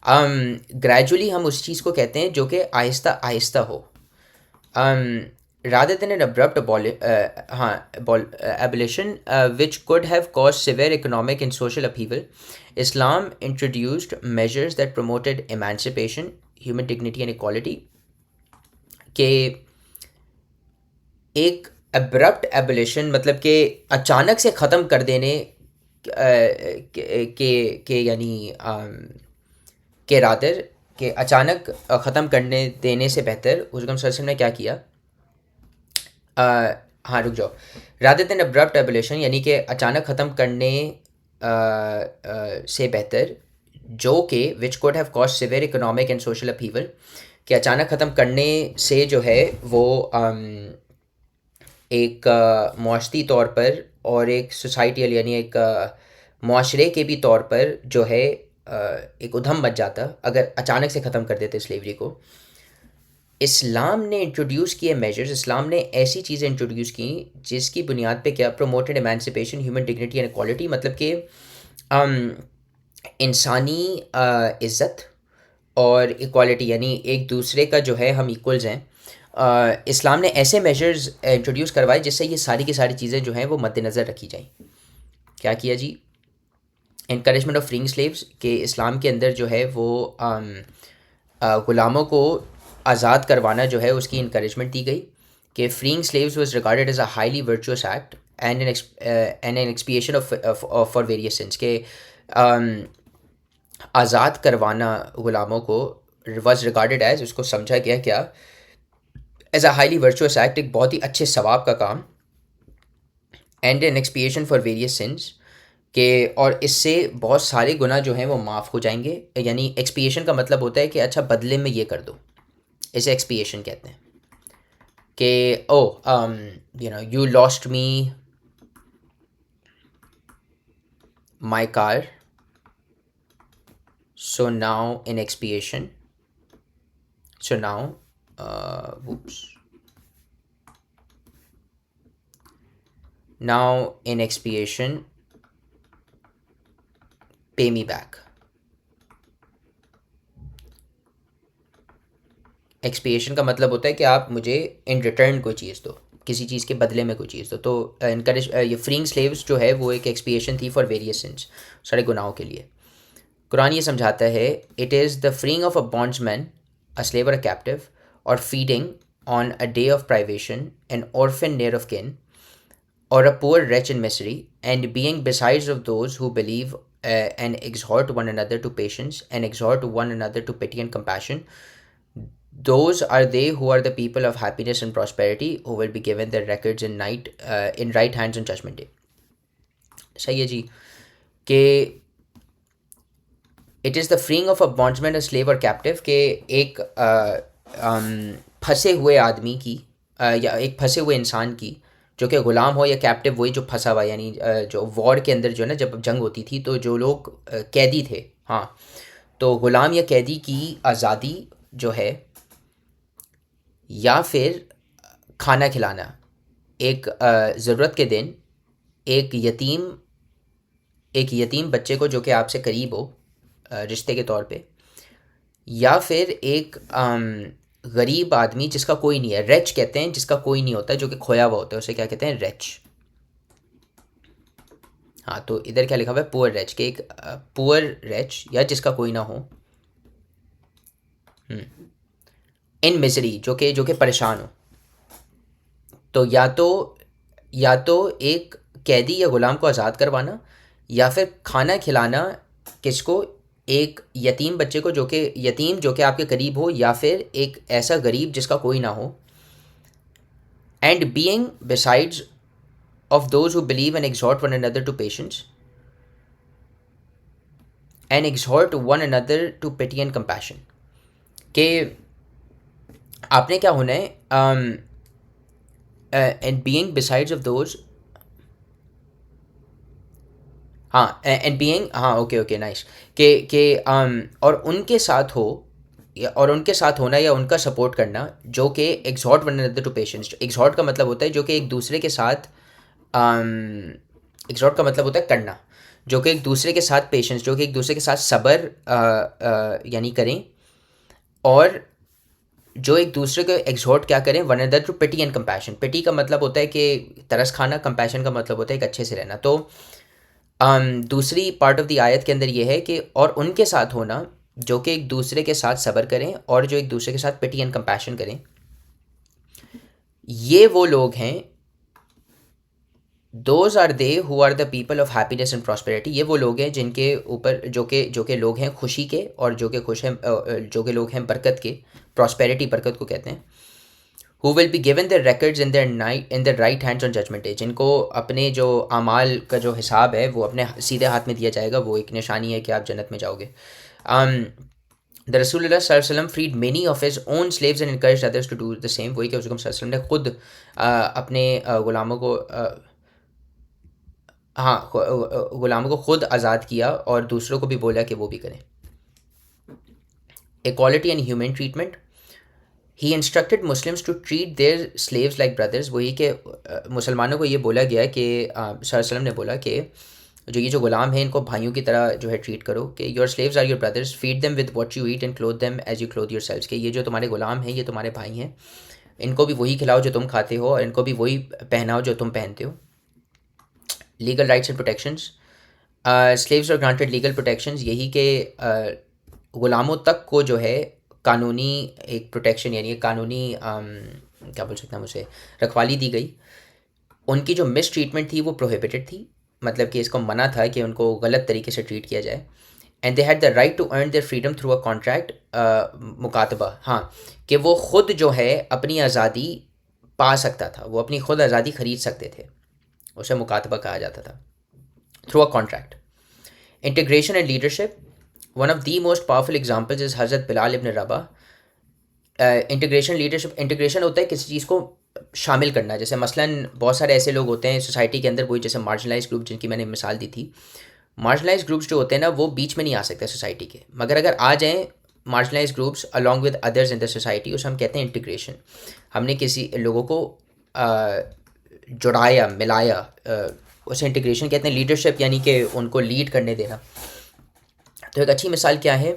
ग्रेजुअली हम उस चीज़ को कहते हैं जो कि आहिस्ता आहिस्ता हो। rather than an abrupt abolition which could have caused severe economic and social upheaval, Islam introduced measures that promoted emancipation, human dignity and equality. के एक अब्रप्ट एबोलिशन मतलब कि अचानक से ख़त्म कर देने के यानी के रादर के अचानक ख़त्म करने देने से बेहतर हुज़ुर सल्लल्लाहु ने क्या किया? हाँ रुक जाओ, रादर देन अब्रप्ट एबोलिशन यानी कि अचानक ख़त्म करने से बेहतर, जो कि विच could have cause severe economic and social upheaval, कि अचानक ख़त्म करने से जो है वो एक मुआशरी तौर पर और एक सोसाइटियल यानी एक मुआशरे के भी तौर पर जो है एक उधम मच जाता अगर अचानक से ख़त्म कर देते स्लेवरी को। इस्लाम ने इंट्रोड्यूस किए मेजर्स, इस्लाम ने ऐसी चीज़ें इंट्रोड्यूस की जिसकी बुनियाद पे क्या? Promoted emancipation, human dignity and equality, मतलब कि इंसानी इज़्ज़त और इक्वालिटी यानी एक दूसरे का जो है हम इक्वल्स हैं। इस्लाम ने ऐसे मेजर्स इंट्रोड्यूस करवाए जिससे ये सारी की सारी चीज़ें जो हैं वो मद्देनज़र रखी जाएं। क्या किया जी? इनकरेजमेंट ऑफ फ्रीइंग स्लेव्स, के इस्लाम के अंदर जो है वो ग़ुलामों को आज़ाद करवाना जो है उसकी इनकरेजमेंट दी गई, कि freeing slaves was regarded as a highly virtuous act and an expiation of for various sins, के आज़ाद करवाना ग़ुलामों को वाज रिगार्डेड एज, उसको समझा गया क्या? As a highly virtuous act, एक बहुत ही अच्छे सवाब का काम, and an expiation for various sins, के और इससे बहुत सारे गुनाह जो हैं वो माफ़ हो जाएंगे। यानी एक्सपिएशन का मतलब होता है कि अच्छा बदले में ये कर दो, इसे एक्सपिएशन कहते हैं। कि you lost me my car, so now in expiation, so now now in expiation pay me back. एक्सपिएशन का मतलब होता है कि आप मुझे इन रिटर्न कोई चीज़ दो, किसी चीज़ के बदले में कोई चीज़ दो। तो इनकरेज ये फ्रीइंग स्लेव्स जो है वो एक एक्सपिएशन थी फॉर वेरियस सिंस, सारे गुनाहों के लिए। कुरान ये समझाता है, it is the freeing of a bondsman, a slave और अ कैप्टिव, और feeding on a day of privation an orphan near of kin or a poor wretch in misery, and being besides of those who believe and exhort one another to patience and exhort one another to pity and compassion, those are they who are the people of happiness and prosperity, who will be given their records in right hands on judgment day. सही है जी, कि it is the freeing of a bondsman, a slave और captive, के एक फंसे हुए आदमी की या एक फंसे हुए इंसान की जो कि ग़ुलाम हो या कैप्टिव, वही जो फंसा हुआ, यानी जो वॉर के अंदर जो है ना, जब जंग होती थी तो जो लोग कैदी थे, हाँ, तो ग़ुलाम या कैदी की आज़ादी जो है, या फिर खाना खिलाना एक ज़रूरत के दिन एक यतीम बच्चे को जो कि आपसे करीब हो रिश्ते के तौर पे, या फिर एक गरीब आदमी जिसका कोई नहीं है, रेच कहते हैं जिसका कोई नहीं होता, जो कि खोया हुआ होता है, उसे क्या कहते हैं, रेच। हाँ, तो इधर क्या लिखा हुआ है, पुअर रेच, के एक पुअर रेच या जिसका कोई ना हो, इन मिजरी, जो कि परेशान हो। तो या तो एक कैदी या ग़ुलाम को आज़ाद करवाना, या फिर खाना खिलाना किसको, एक यतीम बच्चे को, जो कि आपके करीब हो, या फिर एक ऐसा गरीब जिसका कोई ना हो। And being besides of those who believe and exhort one another to patience, and exhort one another to pity and compassion, कि आपने क्या होना है, and being besides of those, हाँ, एंड बीइंग, हाँ, ओके ओके, नाइस, के और उनके साथ हो, और उनके साथ होना या उनका सपोर्ट करना, जो कि exhort one another to patience. exhort का मतलब होता है जो कि एक दूसरे के साथ, exhort का मतलब होता है करना, जो कि एक दूसरे के साथ पेशेंस, जो कि एक दूसरे के साथ सब्र यानी करें, और जो एक दूसरे को exhort क्या करें, one another to pity and compassion. Pity का मतलब होता है कि तरस खाना, कंपैशन का मतलब होता है एक अच्छे से रहना। तो दूसरी पार्ट ऑफ द आयत के अंदर ये है कि और उनके साथ होना जो कि एक दूसरे के साथ सब्र करें, और जो एक दूसरे के साथ पिटी एंड कंपैशन करें। ये वो लोग हैं, those are they who are the people of happiness and prosperity. ये वो लोग हैं जिनके ऊपर जो कि लोग हैं खुशी के, और जो कि खुश हैं, जो कि लोग हैं बरकत के, प्रॉस्पेरिटी बरकत को कहते हैं। Who will be given the records in their right hands on judgment day, जिनको अपने जो अमाल का जो हिसाब है वो अपने सीधे हाथ में दिया जाएगा। वो एक निशानी है कि आप जन्नत में जाओगे। द रसूलुल्लाह सल्लल्लाहु अलैहि वसल्लम freed many of his own slaves and encouraged others to do the same। वही कि रसूल सल्लल्लाहु अलैहि वसल्लम ने खुद अपने ग़ुलामों को हाँ, ग़ुलामों को खुद आज़ाद किया, और दूसरों को भी बोला कि वो भी करें। Equality and human treatment, he instructed Muslims to treat their slaves like brothers. वही कि मुसलमानों को ये बोला गया कि सल्लल्लाहु अलैहि वसल्लम ने बोला कि जो ग़ुलाम हैं इनको भाइयों की तरह जो है ट्रीट करो, कि your slaves are your brothers, feed them with what you eat and clothe them as you clothe yourselves. कि ये जो तुम्हारे ग़ुलाम हैं ये तुम्हारे भाई हैं, इनको भी वही खिलाओ जो तुम खाते हो, और इनको भी वही पहनाओ जो तुम पहनते हो। Legal rights and protections, slaves are granted legal protections, यही कि ग़ुलामों तक को जो है कानूनी एक प्रोटेक्शन, यानी एक कानूनी क्या बोल सकता हूँ उसे, रखवाली दी गई। उनकी जो मिस ट्रीटमेंट थी वो प्रोहिबिटेड थी, मतलब कि इसको मना था कि उनको गलत तरीके से ट्रीट किया जाए। And they had the right to earn their freedom through a contract, मुकातबा, हाँ, कि वो ख़ुद जो है अपनी आज़ादी पा सकता था, वो अपनी खुद आज़ादी ख़रीद सकते थे, उसे मुकातबा कहा जाता था, through a contract. Integration and leadership, one of the most powerful examples is हज़रत बिलाल इब्न रबा। इंटीग्रेशन लीडरशिप, इंटीग्रेशन होता है किसी चीज़ को शामिल करना। जैसे मसलन बहुत सारे ऐसे लोग होते हैं सोसाइटी के अंदर, वही जैसे मार्जिनलाइज ग्रुप जिनकी मैंने मिसाल दी थी। मार्जिनलाइज ग्रुप्स जो होते हैं ना, वो बीच में नहीं आ सकते सोसाइटी के, मगर अगर आ जाएँ marginalised groups along with others in the society, उसे हम कहते हैं इंटीग्रेशन। हमने किसी लोगों को जुड़ाया, मिलाया, उसे इंटीग्रेशन कहते हैं। लीडरशिप यानी कि उनको लीड करने देना। तो एक अच्छी मिसाल क्या है,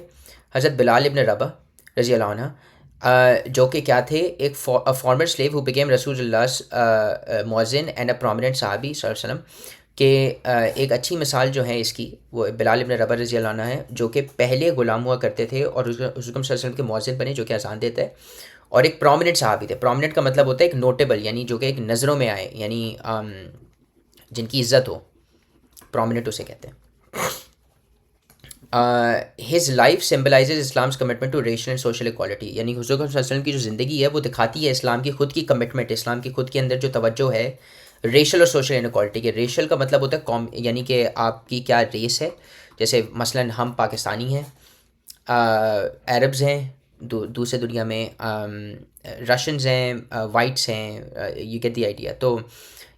हज़रत बिलाल इब्न रबा रज़ी अल्लाह अन्हु, जो कि क्या थे, एक फॉर्मर स्लेव हु बिकेम रसूलुल्लाह मुअज़्ज़िन एंड अ प्रोमिनेंट सहाबी सल्लल्लाहु अलैहि वसल्लम, के एक अच्छी मिसाल जो है इसकी, वो बिलाल इब्न रबा रज़ी अल्लाह अन्हु है, जो कि पहले ग़ुलाम हुआ करते थे और रसूल सल्लल्लाहु अलैहि वसल्लम के मुअज़्ज़िन बने, जो कि अज़ान देता है, और एक प्रोमिनेंट सहाबी थे। प्रोमिनेंट का मतलब होता है एक नोटेबल, यानी जो कि एक नज़रों में आए, यानी जिनकी इज़्ज़त हो, प्रोमिनेंट उसे कहते हैं। His life symbolises Islam's commitment to racial and social equality, यानी हुज़ूर सल्लल्लाहु अलैहि वसल्लम की जो ज़िंदगी है वो दिखाती है इस्लाम की खुद की कमिटमेंट, इस्लाम की खुद के अंदर जो तवज्जो है रेशल और सोशल इनक्वालिटी के। रेशल का मतलब होता है कौम, यानी कि आपकी क्या रेस है। जैसे मसलन हम पाकिस्तानी हैं, अरब्स हैं, दूसरे दुनिया में रशियंस हैं, वाइट्स हैं, यू गेट द आइडिया। तो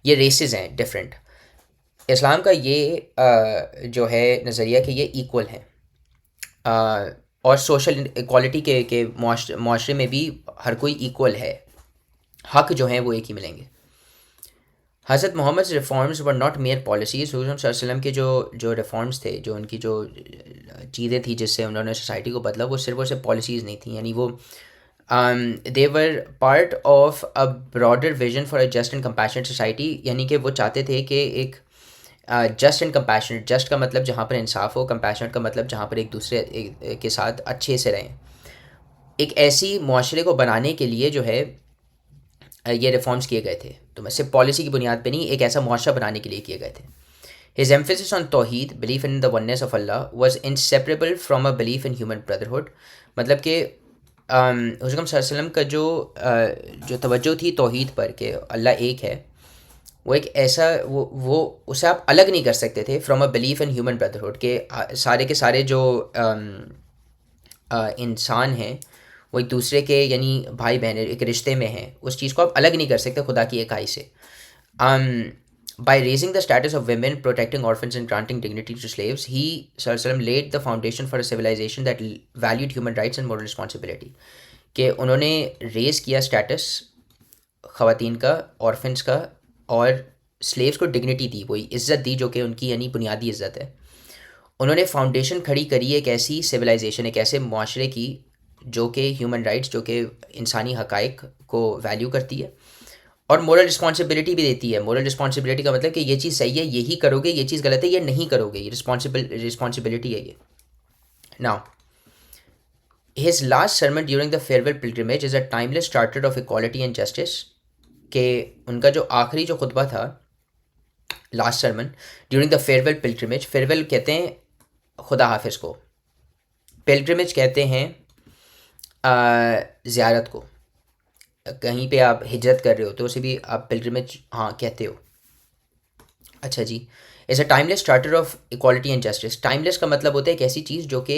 ये रेसेस हैं डिफरेंट। इस्लाम का ये जो है नज़रिया कि ये इक्वल हैं, और सोशल इक्वालिटी के मुआशरे में भी हर कोई इक्वल है, हक जो हैं वो एक ही मिलेंगे। हज़रत Muhammad reforms were not mere policies. हुज़ूर सल्लल्लाहु अलैहि वसल्लम के जो रिफॉर्म्स थे, जो उनकी जो चीज़ें थी जिससे उन्होंने सोसाइटी को बदला, वो सिर्फ पॉलिसीज़ नहीं थी, यानी वो they were part of a broader vision for a just and compassionate society. यानी कि वो चाहते थे कि एक जस्ट एंड कंपैशनेट, जस्ट का मतलब जहाँ पर इंसाफ हो, कंपैशनेट का मतलब जहाँ पर एक दूसरे के साथ अच्छे से रहें, एक ऐसी मुआशरे को बनाने के लिए जो है ये रिफॉर्म्स किए गए थे। तो मैं सिर्फ पॉलिसी की बुनियाद पे नहीं, एक ऐसा मुआशरा बनाने के लिए किए गए थे। हिज एम्फेसिस ऑन तौहीद, belief in the oneness of Allah, was inseparable from a belief in human brotherhood. मतलब कि हुज़ूर सल्लल्लाहु अलैहि वसल्लम का जो तवज्जो थी तौहीद पर, कि अल्लाह एक है, वो एक ऐसा वो उसे आप अलग नहीं कर सकते थे from a belief in human brotherhood, के सारे के सारे जो इंसान हैं वो एक दूसरे के, यानी भाई बहन एक रिश्ते में हैं, उस चीज़ को आप अलग नहीं कर सकते खुदा की इकाई से। By raising the status of women, protecting orphans, and granting dignity to slaves, he Sallallahu Alaihi Wasallam laid the foundation for a civilization that valued human rights and moral responsibility. कि उन्होंने रेज़ किया status ख़वातीन का, orphans का, और slaves को dignity दी, वही इज़्ज़त दी जो कि उनकी यानी बुनियादी इज़्ज़त है। उन्होंने फाउंडेशन खड़ी करी एक ऐसी सिविलाइजेशन, एक ऐसे मुआशरे की जो कि ह्यूमन राइट्स, जो कि इंसानी हक़ाइक़ को वैल्यू करती है, और मोरल रिस्पॉन्सिबिलिटी भी देती है। मोरल रिस्पॉन्सिबिलिटी का मतलब कि ये चीज़ सही है, यही करोगे, ये चीज़ गलत है, ये नहीं करोगे, ये रिस्पॉन्सिबिलिटी है ये। Now his last sermon during the farewell pilgrimage is a timeless charter of equality and justice. के उनका जो आखिरी जो खुतबा था, last sermon during the farewell pilgrimage, farewell कहते हैं खुदा हाफिज़ को, पिलग्रिमेज कहते हैं ज़ियारत को। कहीं पे आप हिजरत कर रहे हो तो उसे भी आप पिलग्रिमेज हाँ कहते हो। अच्छा जी, is a timeless charter of equality and justice. Timeless का मतलब होता है एक ऐसी चीज़ जो कि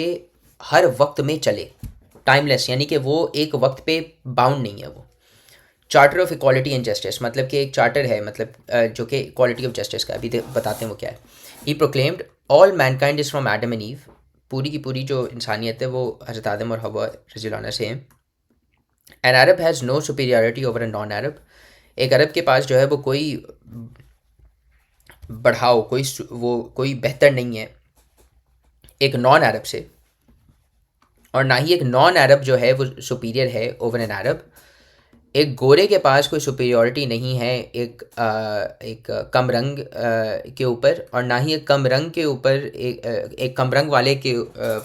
हर वक्त में चले। टाइमलेस यानी कि वो एक वक्त पे बाउंड नहीं है। वो charter of equality and justice मतलब कि एक चार्टर है, मतलब जो कि इक्वालिटी ऑफ जस्टिस का, अभी बताते हैं वो क्या है। He proclaimed all mankind is from Adam and Eve. पूरी की पूरी जो इंसानियत है वो हज़रत आदम और हवा रज़ी अल्लाह अन्हा से है। An Arab has no superiority over a non Arab. एक अरब के पास जो है वो कोई बढ़ाओ, कोई बेहतर नहीं है एक नॉन अरब से, और ना ही एक नॉन अरब जो है वो सुपीरियर है ओवर एन अरब। एक गोरे के पास कोई सुपीरियॉरिटी नहीं है एक कम रंग के ऊपर, और ना ही एक कम रंग के ऊपर एक कम रंग वाले के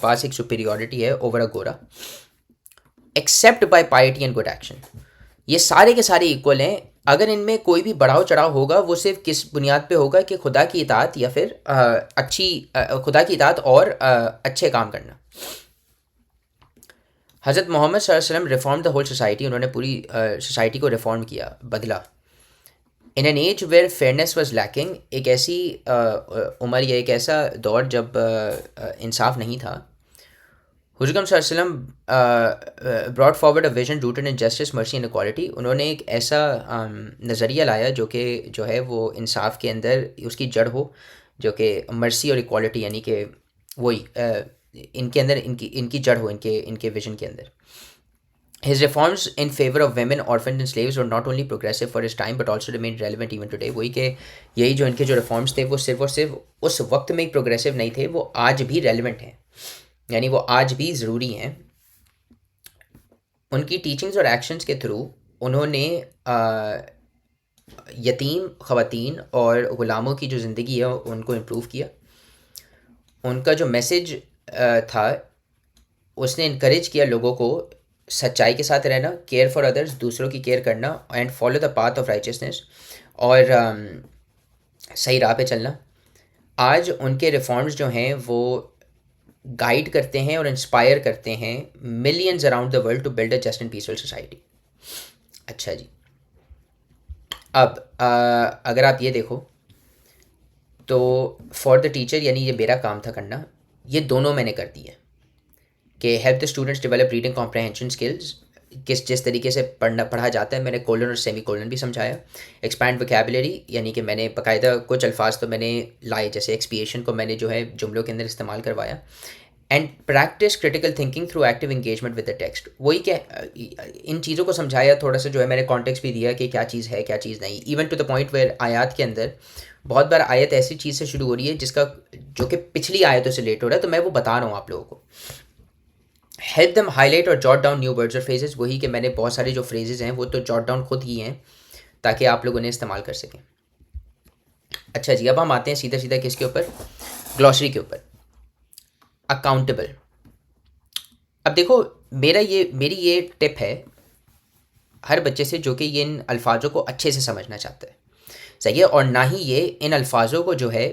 पास एक सुपीरियॉरिटी है ओवर अ गोरा, except by पाइटी and good action. ये सारे के सारे इक्वल हैं। अगर इनमें कोई भी बढ़ाव चढ़ाव होगा वो सिर्फ किस बुनियाद पे होगा कि खुदा की इताअत, या फिर खुदा की इताअत और अच्छे काम करना। हज़रत मोहम्मद सल्लल्लाहु अलैहि वसल्लम रिफॉर्म द होल सोसाइटी। उन्होंने पूरी सोसाइटी को रिफॉर्म किया, बदला। In an age where fairness was lacking, एक ऐसी उम्र या एक ऐसा दौर जब इंसाफ नहीं था। हुज़ूर सल्लल्लाहु अलैहि वसल्लम brought forward a vision rooted in justice, mercy and equality. उन्होंने एक ऐसा नज़रिया लाया जो है वो इंसाफ के अंदर उसकी जड़ हो, जो कि मर्सी और इक्वालिटी, यानी कि वही इनके अंदर इनकी जड़ हो, इनके विजन के अंदर। His reforms in favor of women, orphans and slaves were not only progressive for his time but also remained relevant even today। वही के यही जो इनके जो रिफॉर्म्स थे वो सिर्फ और सिर्फ उस वक्त में ही प्रोग्रेसिव नहीं थे, वो आज भी रेलिवेंट हैं, यानी वो आज भी ज़रूरी हैं। उनकी टीचिंग्स और एक्शंस के थ्रू उन्होंने यतीम ख़वातीन और ग़ुलामों की जो ज़िंदगी है उनको इम्प्रूव किया। उनका जो मैसेज था, उसने इनकरेज किया लोगों को सच्चाई के साथ रहना, केयर फॉर अदर्स, दूसरों की केयर करना, and follow the path of righteousness, और सही राह पे चलना। आज उनके रिफॉर्म्स जो हैं वो गाइड करते हैं और इंस्पायर करते हैं millions around the world to build a just and peaceful society. अच्छा जी, अब अगर आप ये देखो तो फॉर द टीचर, यानी ये मेरा काम था करना, ये दोनों मैंने कर दिए कि help the students develop reading comprehension skills. जिस तरीके से पढ़ा जाता है, मैंने कोलन और सेमी कोलन भी समझाया। एक्सपैंड वोकैबुलरी, यानी कि मैंने बाकायदा कुछ अल्फाज तो मैंने लाए, जैसे एक्सपिएशन को मैंने जो है जुमलों के अंदर इस्तेमाल करवाया। And practice critical thinking through active engagement with the text, वही क्या इन चीज़ों को समझाया, थोड़ा सा जो है मैंने कॉन्टेक्स्ट भी दिया कि क्या चीज़ है क्या चीज़ नहीं। Even to the point where आयत के अंदर बहुत बार आयत ऐसी चीज़ से शुरू हो रही है जिसका जो कि पिछली आयतों से लेट हो रहा है, तो मैं वो बता रहा हूँ आप लोगों को। हेल्प दम हाईलाइट और जॉट डाउन न्यू वर्ड्स और फ्रेजेस, वही कि मैंने बहुत सारे जो फ्रेजेस हैं वो तो जॉट डाउन खुद ही हैं ताकि आप लोग उन्हें इस्तेमाल कर सकें। अच्छा जी, अब हम आते हैं सीधा सीधा किसके ऊपर, ग्लॉसरी के ऊपर। अकाउंटेबल। अब देखो, मेरी ये टिप है हर बच्चे से जो कि ये इन अल्फाजों को अच्छे से समझना चाहता है, सही है, और ना ही ये इन अल्फाजों को जो है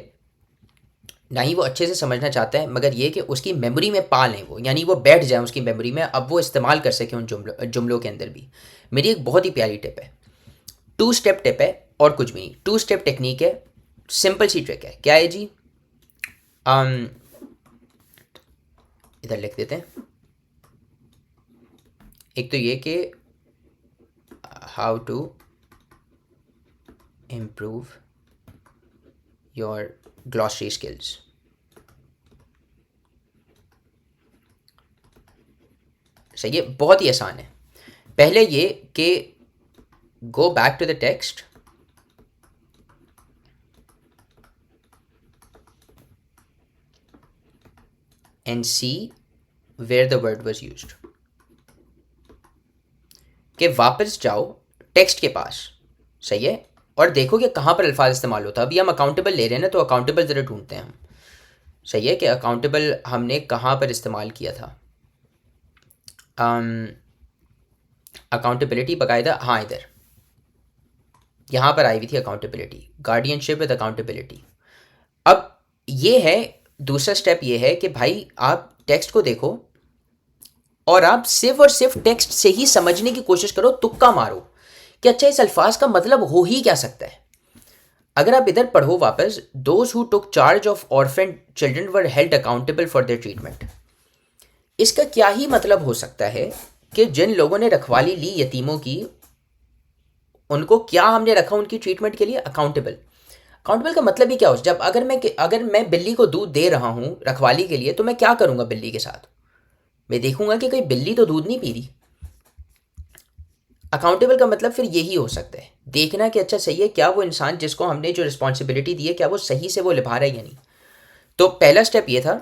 ना ही वो अच्छे से समझना चाहता है, मगर ये कि उसकी मेमोरी में पा लें वो, यानी वो बैठ जाए उसकी मेमोरी में, अब वो इस्तेमाल कर सके उन जुमलों के अंदर भी। मेरी एक बहुत ही प्यारी टिप है, 2 स्टेप टिप है और कुछ भी नहीं, 2 स्टेप टेक्निक है, सिंपल सी ट्रिक है। क्या है जी, इधर लिख देते हैं। एक तो ये कि how to improve your glossary skills. सही है, बहुत ही आसान है। पहले ये कि go back to the text and see where the word was used, कि वापस जाओ टेक्स्ट के पास, सही है, और देखो कि कहाँ पर अल्फाज इस्तेमाल होता है। अभी हम अकाउंटेबल ले रहे हैं ना, तो अकाउंटेबल ज़रा ढूंढते हैं हम, सही है, कि अकाउंटेबल हमने कहाँ पर इस्तेमाल किया था। अकाउंटेबिलिटी बाकायदा, हाँ इधर यहाँ पर आई हुई थी अकाउंटेबिलिटी, गार्डियनशिप विद अकाउंटेबिलिटी। अब ये है दूसरा स्टेप, ये है कि भाई आप टेक्स्ट को देखो और आप सिर्फ और सिर्फ टेक्स्ट से ही समझने की कोशिश करो, तुक्का मारो कि अच्छा इस अल्फाज का मतलब हो ही क्या सकता है। अगर आप इधर पढ़ो वापस, those who took charge of orphan children were held accountable for their treatment, इसका क्या ही मतलब हो सकता है कि जिन लोगों ने रखवाली ली यतीमों की, उनको क्या हमने रखा उनकी ट्रीटमेंट के लिए, अकाउंटेबल। अकाउंटेबल का मतलब ही क्या हो, जब अगर मैं बिल्ली को दूध दे रहा हूँ रखवाली के लिए, तो मैं क्या करूँगा बिल्ली के साथ, मैं देखूंगा कि कोई बिल्ली तो दूध नहीं पी रही। अकाउंटेबल का मतलब फिर यही हो सकता है, देखना कि अच्छा सही है क्या वो इंसान जिसको हमने जो रिस्पॉन्सिबिलिटी दी है क्या वो सही से वो निभा रहा है या नहीं। तो पहला स्टेप ये था।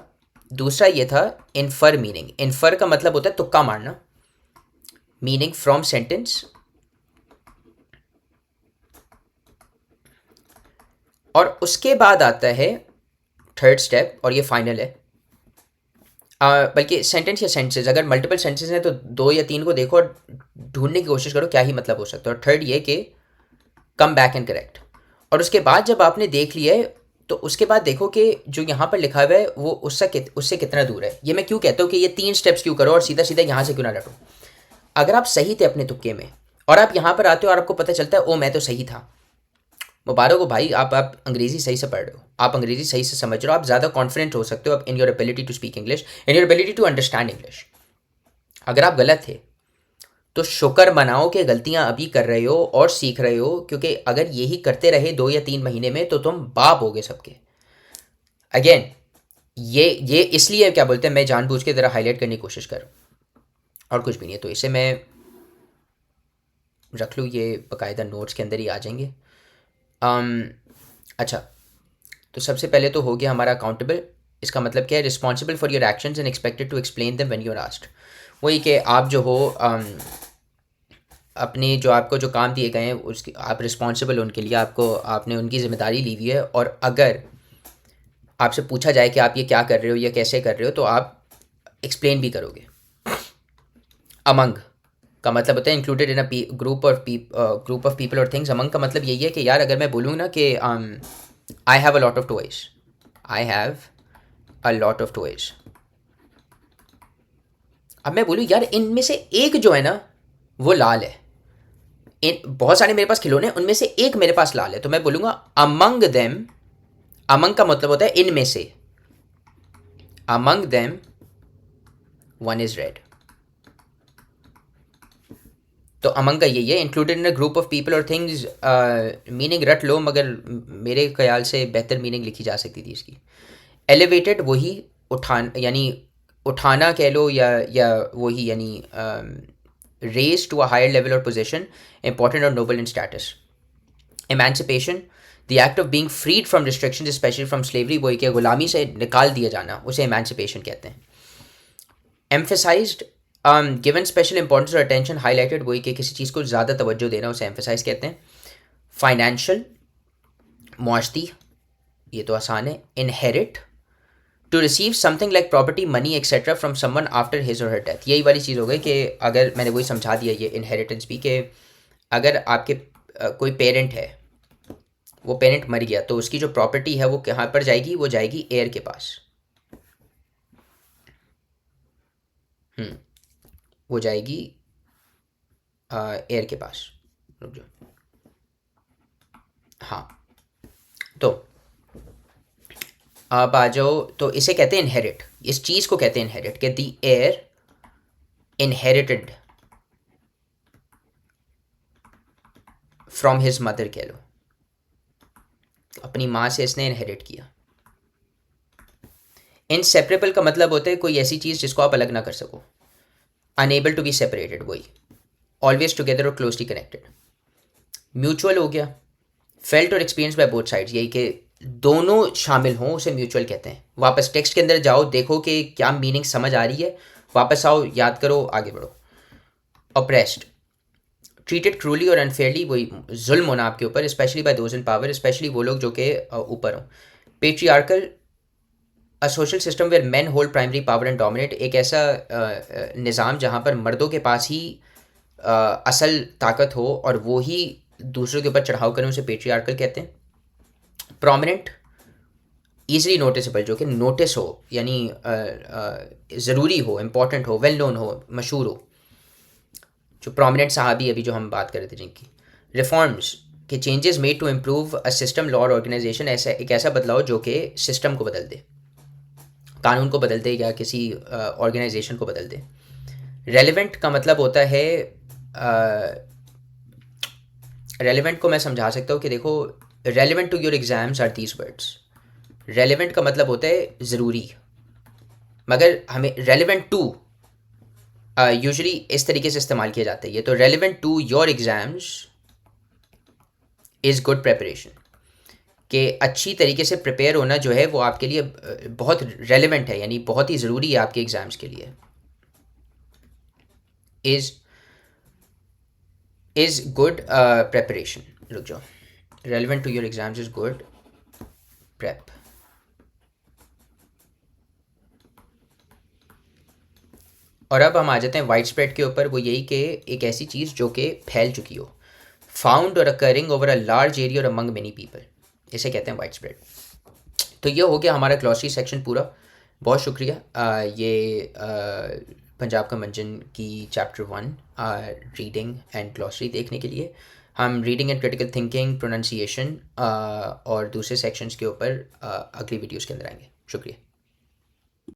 दूसरा ये था इन्फर मीनिंग। इन्फर का मतलब होता है तुक्का मारना, मीनिंग फ्रॉम सेंटेंस। और उसके बाद आता है थर्ड स्टेप, और ये फाइनल है, बल्कि सेंटेंस या सेंटेंसेस, अगर मल्टीपल सेंटेंसेस हैं तो 2 या 3 को देखो और ढूंढने की कोशिश करो क्या ही मतलब हो सकता है। और थर्ड ये कि कम बैक एंड करेक्ट। और उसके बाद जब आपने देख लिया है, तो उसके बाद देखो कि जो यहाँ पर लिखा हुआ है वो उससे कितना दूर है। ये मैं क्यों कहता हूँ कि ये 3 स्टेप्स क्यों करो और सीधा सीधा यहाँ से क्यों ना रटो। अगर आप सही थे अपने तुक्के में और आप यहाँ पर आते हो और आपको पता चलता है ओ मैं तो सही था, मुबारक हो भाई, आप अंग्रेज़ी सही से पढ़ रहे हो, आप अंग्रेज़ी सही से समझ रहे हो, आप ज़्यादा कॉन्फिडेंट हो सकते हो in your ability to speak English, in your ability to understand English. अगर आप गलत थे तो शुक्र मनाओ कि गलतियां अभी कर रहे हो और सीख रहे हो, क्योंकि अगर यही करते रहे 2 या 3 महीने में तो तुम बाप होगे सबके। अगेन ये इसलिए क्या बोलते हैं, मैं जानबूझ के ज़रा हाईलाइट करने की कोशिश कर, और कुछ भी नहीं है। तो इसे मैं रख लूँ, ये बाकायदा नोट्स के अंदर ही आ जाएंगे। अच्छा, तो सबसे पहले तो हो गया हमारा अकाउंटेबल। इसका मतलब क्या है, responsible for your actions and expected to explain them when you are asked. वही कि आप जो हो अपने जो आपको जो काम दिए गए हैं उसकी आप रिस्पॉन्सिबल, उनके लिए आपने उनकी ज़िम्मेदारी ली हुई है, और अगर आपसे पूछा जाए कि आप ये क्या कर रहे हो या कैसे कर रहे हो तो आप एक्सप्लेन भी करोगे। अमंग का मतलब होता है included in a group of people और थिंग्स। अमंग का मतलब यही है कि यार अगर मैं बोलूँ ना कि I have a lot of toys, I have a lot of toys, अब मैं बोलूँ यार इनमें से एक जो है ना वो लाल है, इन बहुत सारे मेरे पास खिलौने हैं उनमें से एक मेरे पास लाल है, तो मैं बोलूँगा अमंग देम। अमंग का मतलब होता है इनमें से, among them one is red. तो अमंग का यही है, included in a group of people और थिंग्स। मीनिंग रट लो, मगर मेरे ख्याल से बेहतर मीनिंग लिखी जा सकती थी इसकी। एलिवेटेड वही यानी उठाना कह लो, या वही यानी raise to a higher level or position, important or noble in status. Emancipation, the act of being freed from restrictions specially from slavery, वही के गुलामी से निकाल दिया जाना, उसे एमेंसिपेशन कहते हैं। एम्फेसाइज्ड, गिवन स्पेशल इंपॉर्टेंस और अटेंशन, हाईलाइटेड वही कि किसी चीज़ को ज़्यादा तवज्जो देना, उसे एम्फेसाइज कहते हैं। फाइनेंशियल, मुआशती, ये तो आसान है। Inherit, to receive something like property, money etcetera from someone after his or her death. यही वाली चीज़ हो गई कि अगर मैंने वही समझा दिया ये इनहेरिटेंस भी, कि अगर आपके कोई पेरेंट है, वो पेरेंट मर गया, तो उसकी जो प्रॉपर्टी है वो कहाँ पर जाएगी, वो जाएगी एयर के पास। वो जाएगी एयर के पास। रुक जाओ, हाँ। तो आप आ जाओ, तो इसे कहते हैं इनहेरिट, इस चीज़ को कहते हैं इनहेरिट, कि the air inherited from his mother कह लो, अपनी माँ से इसने इनहेरिट किया। इनसेपरेबल का मतलब होता है कोई ऐसी चीज़ जिसको आप अलग ना कर सको। अनेबल टू बी सेपरेटेड, वही ऑलवेज टुगेदर और क्लोजली कनेक्टेड। म्यूचुअल हो गया, फेल्ट और एक्सपीरियंस बाय बोथ साइड्स, यही कि दोनों शामिल हों, उसे म्यूचुअल कहते हैं। वापस टेक्स्ट के अंदर जाओ, देखो कि क्या मीनिंग समझ आ रही है, वापस आओ, याद करो, आगे बढ़ो। अप्रेस्ड, ट्रीटेड क्रूली और अनफेयरली, वही जुल्म होना आपके ऊपर, specially by those in power, स्पेशली वो लोग जो कि ऊपर हों। Patriarchal, a social system where men hold primary power and dominate, एक ऐसा निज़ाम जहाँ पर मर्दों के पास ही असल ताकत हो और वो ही दूसरों के ऊपर चढ़ाव करें, उसे पेट्रियार्कल कहते हैं। प्रोमिनेंट, ईजिली नोटिसेबल, जो कि नोटिस हो, यानी ज़रूरी हो, इम्पॉर्टेंट हो, वेल नोन हो, मशहूर हो, जो प्रोमिनेंट साहबी अभी जो हम बात कर रहे थे जिनकी। रिफॉर्म्स, के changes made to improve a system, law or organisation, ऐसा एक ऐसा बदलाव जो कि सिस्टम को बदल दे, कानून को बदल दे या किसी ऑर्गेनाइजेशन को बदल दे। रेलिवेंट का मतलब होता है, रेलिवेंट को मैं समझा सकता हूँ कि देखो, relevant to your exams are these words. Relevant का मतलब होता है ज़रूरी, मगर हमें रेलिवेंट टू यूजुअली इस तरीके से इस्तेमाल किया जाता है ये, तो relevant to your exams is good preparation, कि अच्छी तरीके से प्रिपेयर होना जो है वो आपके लिए बहुत रेलिवेंट है, यानी बहुत ही ज़रूरी है आपके एग्ज़ाम्स के लिए। इज़ गुड प्रेपरेशन, रुक जाओ, relevant to your exams is good prep. और अब हम आ जाते हैं वाइड स्प्रेड के ऊपर, वो यही कि एक ऐसी चीज़ जो कि फैल चुकी हो, फाउंड और occurring over a large area और अमंग मेनी पीपल, इसे कहते हैं वाइड स्प्रेड। तो ये हो गया हमारा ग्लॉसरी सेक्शन पूरा। बहुत शुक्रिया ये पंजाब का मंजन की चैप्टर 1 रीडिंग एंड ग्लॉसरी देखने के लिए। हम reading and critical thinking, pronunciation और दूसरे सेक्शंस के ऊपर अगली वीडियोस के अंदर आएंगे। शुक्रिया।